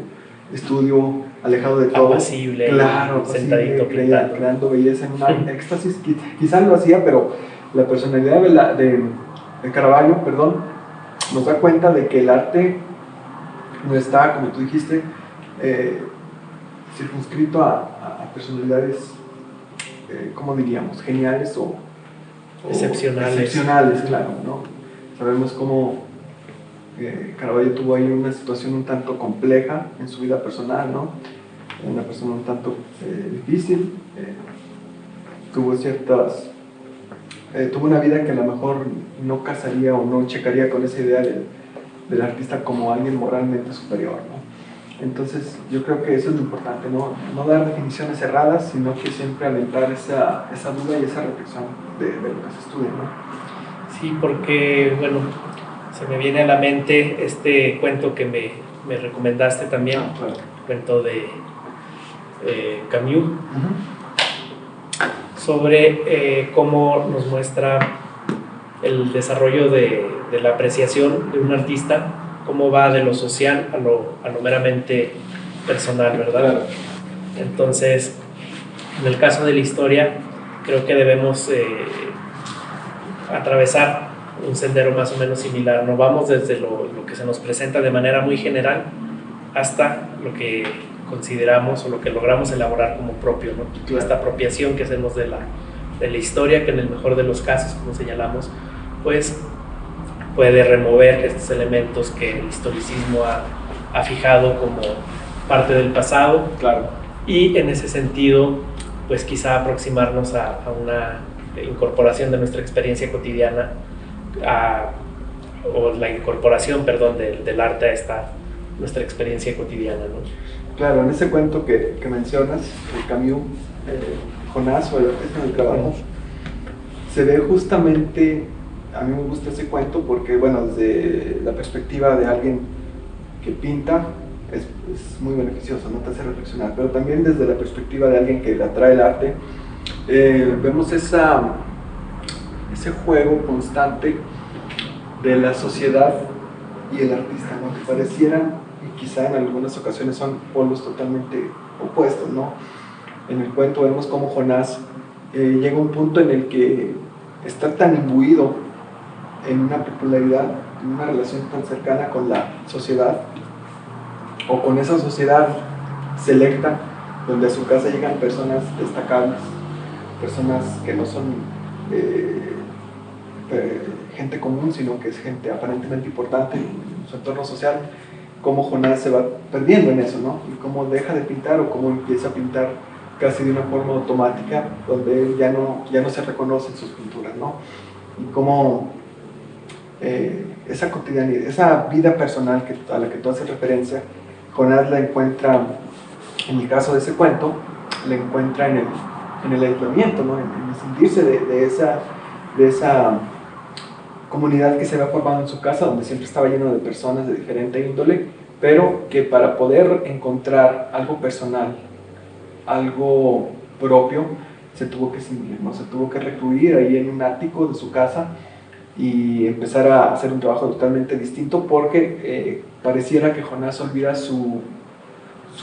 estudio, alejado de todo. Apacible, claro, sentadito pintando. Creando belleza en un éxtasis. Quizás lo hacía, pero la personalidad de Caravaggio, nos da cuenta de que el arte no está, como tú dijiste, circunscrito a personalidades, ¿cómo diríamos? Geniales o excepcionales, claro, ¿no? Sabemos cómo Caravaggio tuvo ahí una situación un tanto compleja en su vida personal, ¿no? Una persona un tanto difícil, tuvo una vida que a lo mejor no casaría o no checaría con esa idea del artista como alguien moralmente superior, ¿no? Entonces yo creo que eso es lo importante, no dar definiciones cerradas, sino que siempre alentar esa duda y esa reflexión de lo que se estudia, ¿no? Sí, porque, bueno, se me viene a la mente este cuento que me recomendaste también, claro. Cuento de Camus, sobre cómo nos muestra el desarrollo de la apreciación de un artista, cómo va de lo social a lo meramente personal, ¿verdad? Claro. Entonces, en el caso de la historia, creo que debemos atravesar un sendero más o menos similar. No vamos desde lo que se nos presenta de manera muy general hasta lo que consideramos o lo que logramos elaborar como propio, ¿no? Claro. Esta apropiación que hacemos de la historia, que en el mejor de los casos, como señalamos, pues puede remover estos elementos que el historicismo ha fijado como parte del pasado. Claro. Y en ese sentido, pues quizá aproximarnos a una incorporación de nuestra experiencia cotidiana, o la incorporación, del arte a esta nuestra experiencia cotidiana, ¿no? Claro, en ese cuento que mencionas, de Camus, Jonás o el artista del trabajo, se ve justamente, a mí me gusta ese cuento porque, bueno, desde la perspectiva de alguien que pinta, es muy beneficioso, no te hace reflexionar, pero también desde la perspectiva de alguien que le atrae el arte, vemos esa ese juego constante de la sociedad y el artista, ¿no? Que parecieran, y quizá en algunas ocasiones son polos totalmente opuestos, ¿no? En el cuento vemos cómo Jonás llega a un punto en el que está tan imbuido en una popularidad, en una relación tan cercana con la sociedad, o con esa sociedad selecta, donde a su casa llegan personas destacables, personas que no son gente común, sino que es gente aparentemente importante en su entorno social, cómo Jonás se va perdiendo en eso, ¿no? Y cómo deja de pintar o cómo empieza a pintar casi de una forma automática, donde él ya no se reconoce en sus pinturas, ¿no? Y cómo esa cotidianidad, esa vida personal a la que tú haces referencia, Jonás la encuentra, en el caso de ese cuento, la encuentra en el aislamiento, ¿no? En sentirse de esa comunidad que se había formado en su casa, donde siempre estaba lleno de personas de diferente índole, pero que para poder encontrar algo personal, algo propio, se tuvo que eximir, ¿no? Se tuvo que recluir ahí en un ático de su casa y empezar a hacer un trabajo totalmente distinto, porque pareciera que Jonás olvida su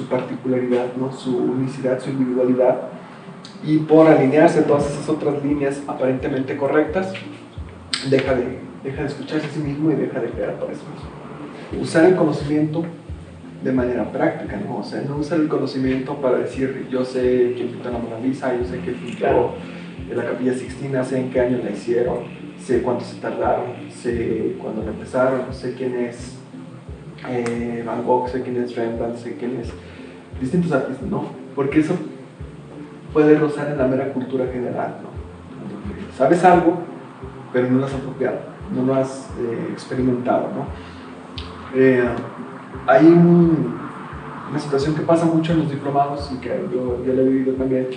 particularidad, ¿no? Su unicidad, su individualidad, y por alinearse a todas esas otras líneas aparentemente correctas, deja de escucharse a sí mismo y deja de crear para sí mismo. Usar el conocimiento de manera práctica, ¿no? O sea, no usar el conocimiento para decir, yo sé quién pintó la Mona Lisa, yo sé quién pintó la Capilla Sixtina, sé en qué año la hicieron, sé cuánto se tardaron, sé cuándo la empezaron, sé quién es Van Gogh, sé quién es Rembrandt, sé quién es distintos artistas, ¿no? Porque eso puede rozar en la mera cultura general, ¿no? Sabes algo, pero no lo has apropiado, no lo has experimentado, ¿no? Hay una situación que pasa mucho en los diplomados, y que yo lo he vivido también,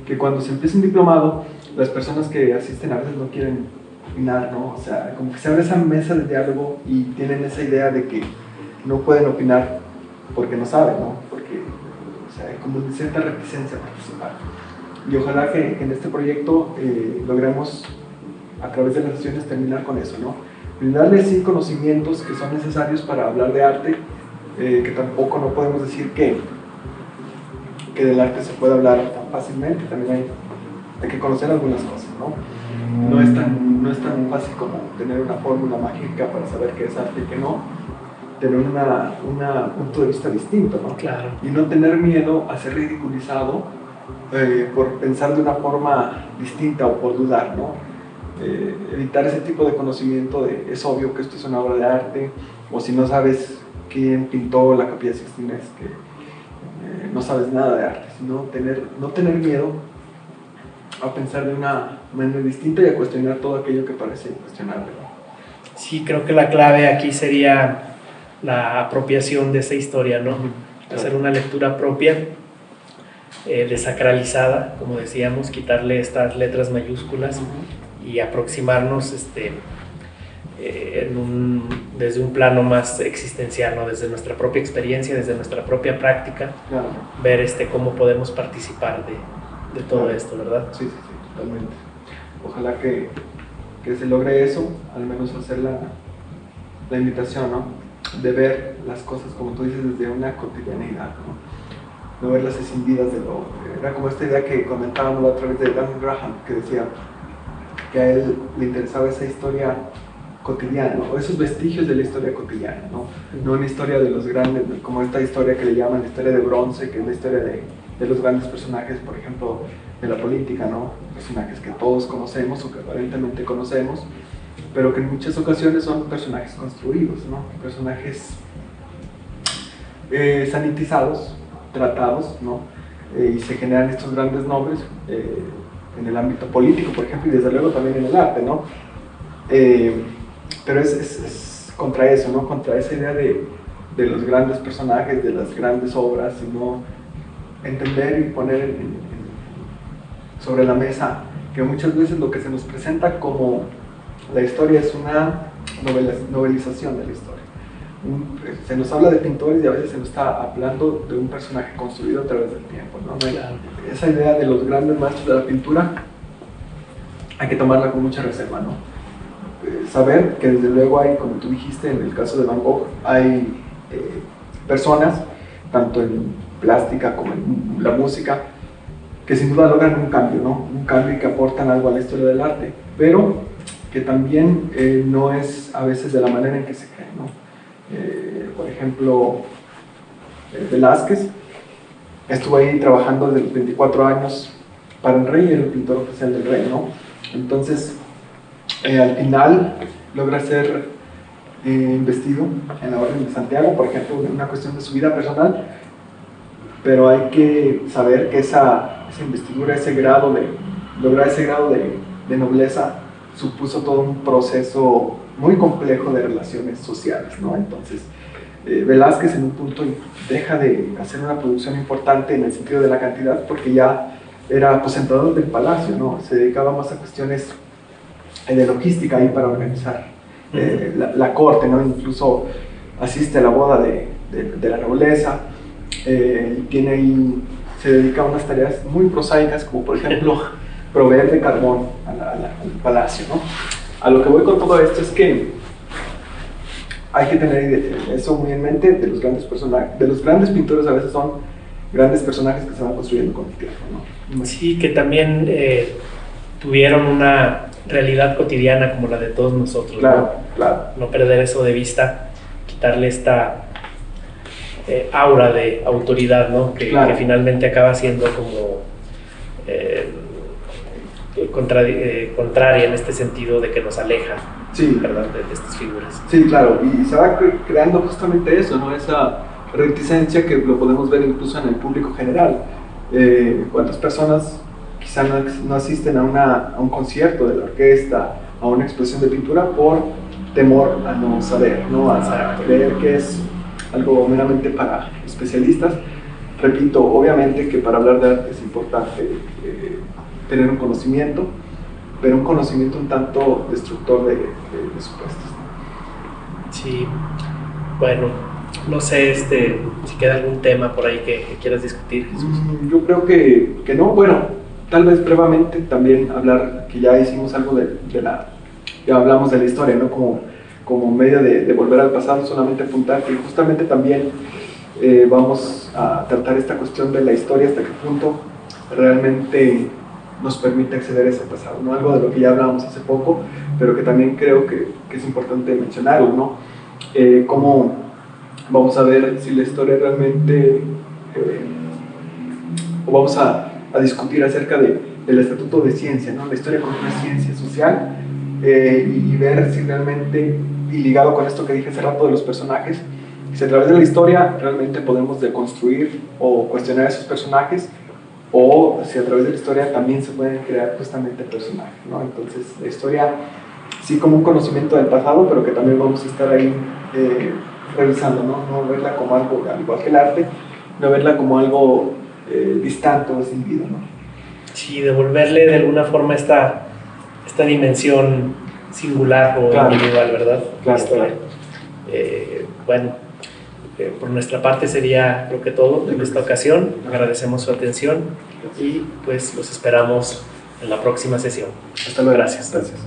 que cuando se empieza un diplomado, las personas que asisten a veces no quieren opinar, ¿no? O sea, como que se abre esa mesa de diálogo y tienen esa idea de que no pueden opinar porque no saben, ¿no? Porque, o sea, hay como cierta reticencia a participar. Y ojalá que en este proyecto logremos, a través de las sesiones, terminar con eso, ¿no? Brindarles sí conocimientos que son necesarios para hablar de arte, que tampoco no podemos decir que del arte se puede hablar tan fácilmente, también hay que conocer algunas cosas, ¿no? No es tan fácil como tener una fórmula mágica para saber qué es arte y qué no, tener un punto de vista distinto, ¿no? Claro. Y no tener miedo a ser ridiculizado por pensar de una forma distinta o por dudar, ¿no? Evitar ese tipo de conocimiento de es obvio que esto es una obra de arte, o si no sabes quién pintó la Capilla Sixtina, es que no sabes nada de arte, sino no tener miedo a pensar de una manera distinta y a cuestionar todo aquello que parece incuestionable, ¿no? Sí, creo que la clave aquí sería la apropiación de esa historia, ¿no? Hacer una lectura propia, desacralizada, como decíamos, quitarle estas letras mayúsculas y aproximarnos desde un plano más existencial, ¿no? Desde nuestra propia experiencia, desde nuestra propia práctica, Claro. ver cómo podemos participar de todo esto, ¿verdad? Sí, totalmente. Ojalá que se logre eso, al menos hacer la invitación, ¿no? De ver las cosas, como tú dices, desde una cotidianidad, ¿no? No verlas escindidas de lo... Era como esta idea que comentábamos la otra vez de Dan Graham, que decía que a él le interesaba esa historia cotidiana, ¿no? O esos vestigios de la historia cotidiana, ¿no? No una historia de los grandes, como esta historia que le llaman la historia de bronce, que es la historia de los grandes personajes, por ejemplo, de la política, ¿no? Personajes que todos conocemos o que aparentemente conocemos, pero que en muchas ocasiones son personajes construidos, ¿no? Personajes sanitizados, tratados, ¿no? Y se generan estos grandes nombres en el ámbito político, por ejemplo, y desde luego también en el arte, ¿no? Pero es contra eso, ¿no? Contra esa idea de los grandes personajes, de las grandes obras, sino entender y poner sobre la mesa que muchas veces lo que se nos presenta como la historia es una novelización de la historia. Se nos habla de pintores y a veces se nos está hablando de un personaje construido a través del tiempo, ¿no? Claro. Esa idea de los grandes maestros de la pintura hay que tomarla con mucha reserva, ¿no? Saber que desde luego hay, como tú dijiste, en el caso de Van Gogh, hay personas, tanto en plástica como en la música, que sin duda logran un cambio, ¿no? Un cambio y que aportan algo a la historia del arte, pero que también no es a veces de la manera en que se cree, ¿no? Por ejemplo, Velázquez estuvo ahí trabajando desde los 24 años para el rey, era el pintor oficial del rey, ¿no? Entonces, al final logra ser investido en la Orden de Santiago, por ejemplo, en una cuestión de su vida personal, pero hay que saber que esa investidura, lograr ese grado de nobleza, supuso todo un proceso muy complejo de relaciones sociales, ¿no? Entonces, Velázquez en un punto deja de hacer una producción importante en el sentido de la cantidad, porque ya era aposentador del palacio, ¿no? Se dedicaba más a cuestiones de logística ahí para organizar la corte, ¿no? Incluso asiste a la boda de la nobleza, y se dedica a unas tareas muy prosaicas, como por ejemplo proveer de carbón al palacio, ¿no? A lo que voy con todo esto es que hay que tener eso muy en mente. De los grandes personajes, de los grandes pintores, a veces son grandes personajes que se van construyendo con el tiempo, ¿no? Sí, que también tuvieron una realidad cotidiana como la de todos nosotros. Claro, ¿no? claro. No perder eso de vista, quitarle esta aura de autoridad, ¿no? Claro. Que finalmente acaba siendo como contraria en este sentido de que nos aleja, sí, ¿verdad? De estas figuras. Sí, claro, y se va creando justamente eso, ¿no? Esa reticencia que lo podemos ver incluso en el público general. ¿Cuántas personas quizá no asisten a un concierto de la orquesta, a una exposición de pintura por temor a no saber, ¿no? A creer que es algo meramente para especialistas? Repito, obviamente que para hablar de arte es importante tener un conocimiento, pero un conocimiento un tanto destructor de supuestos, ¿no? Sí, bueno, no sé si queda algún tema por ahí que quieras discutir, Jesús. Yo creo que no. Bueno, tal vez brevemente también hablar, que ya hicimos algo ya hablamos de la historia, ¿no? Como medio de volver al pasado, solamente apuntar que justamente también vamos a tratar esta cuestión de la historia, hasta qué punto realmente nos permite acceder a ese pasado, ¿no? Algo de lo que ya hablábamos hace poco, pero que también creo que es importante mencionarlo, ¿no? Cómo vamos a ver si la historia realmente, o vamos a discutir acerca del estatuto de ciencia, ¿no? La historia como una ciencia social, y ver si realmente, y ligado con esto que dije hace rato de los personajes, si a través de la historia realmente podemos deconstruir o cuestionar a esos personajes, o si a través de la historia también se pueden crear justamente personajes, ¿no? Entonces, la historia sí como un conocimiento del pasado, pero que también vamos a estar ahí revisando, ¿no? No verla como algo, al igual que el arte, no verla como algo distante o sin vida, ¿no? Sí, devolverle de alguna forma esta dimensión singular o claro, individual, ¿verdad? Claro, claro. Bueno, por nuestra parte sería creo que todo en esta ocasión. Agradecemos su atención y pues los esperamos en la próxima sesión. Hasta luego. Gracias. Gracias.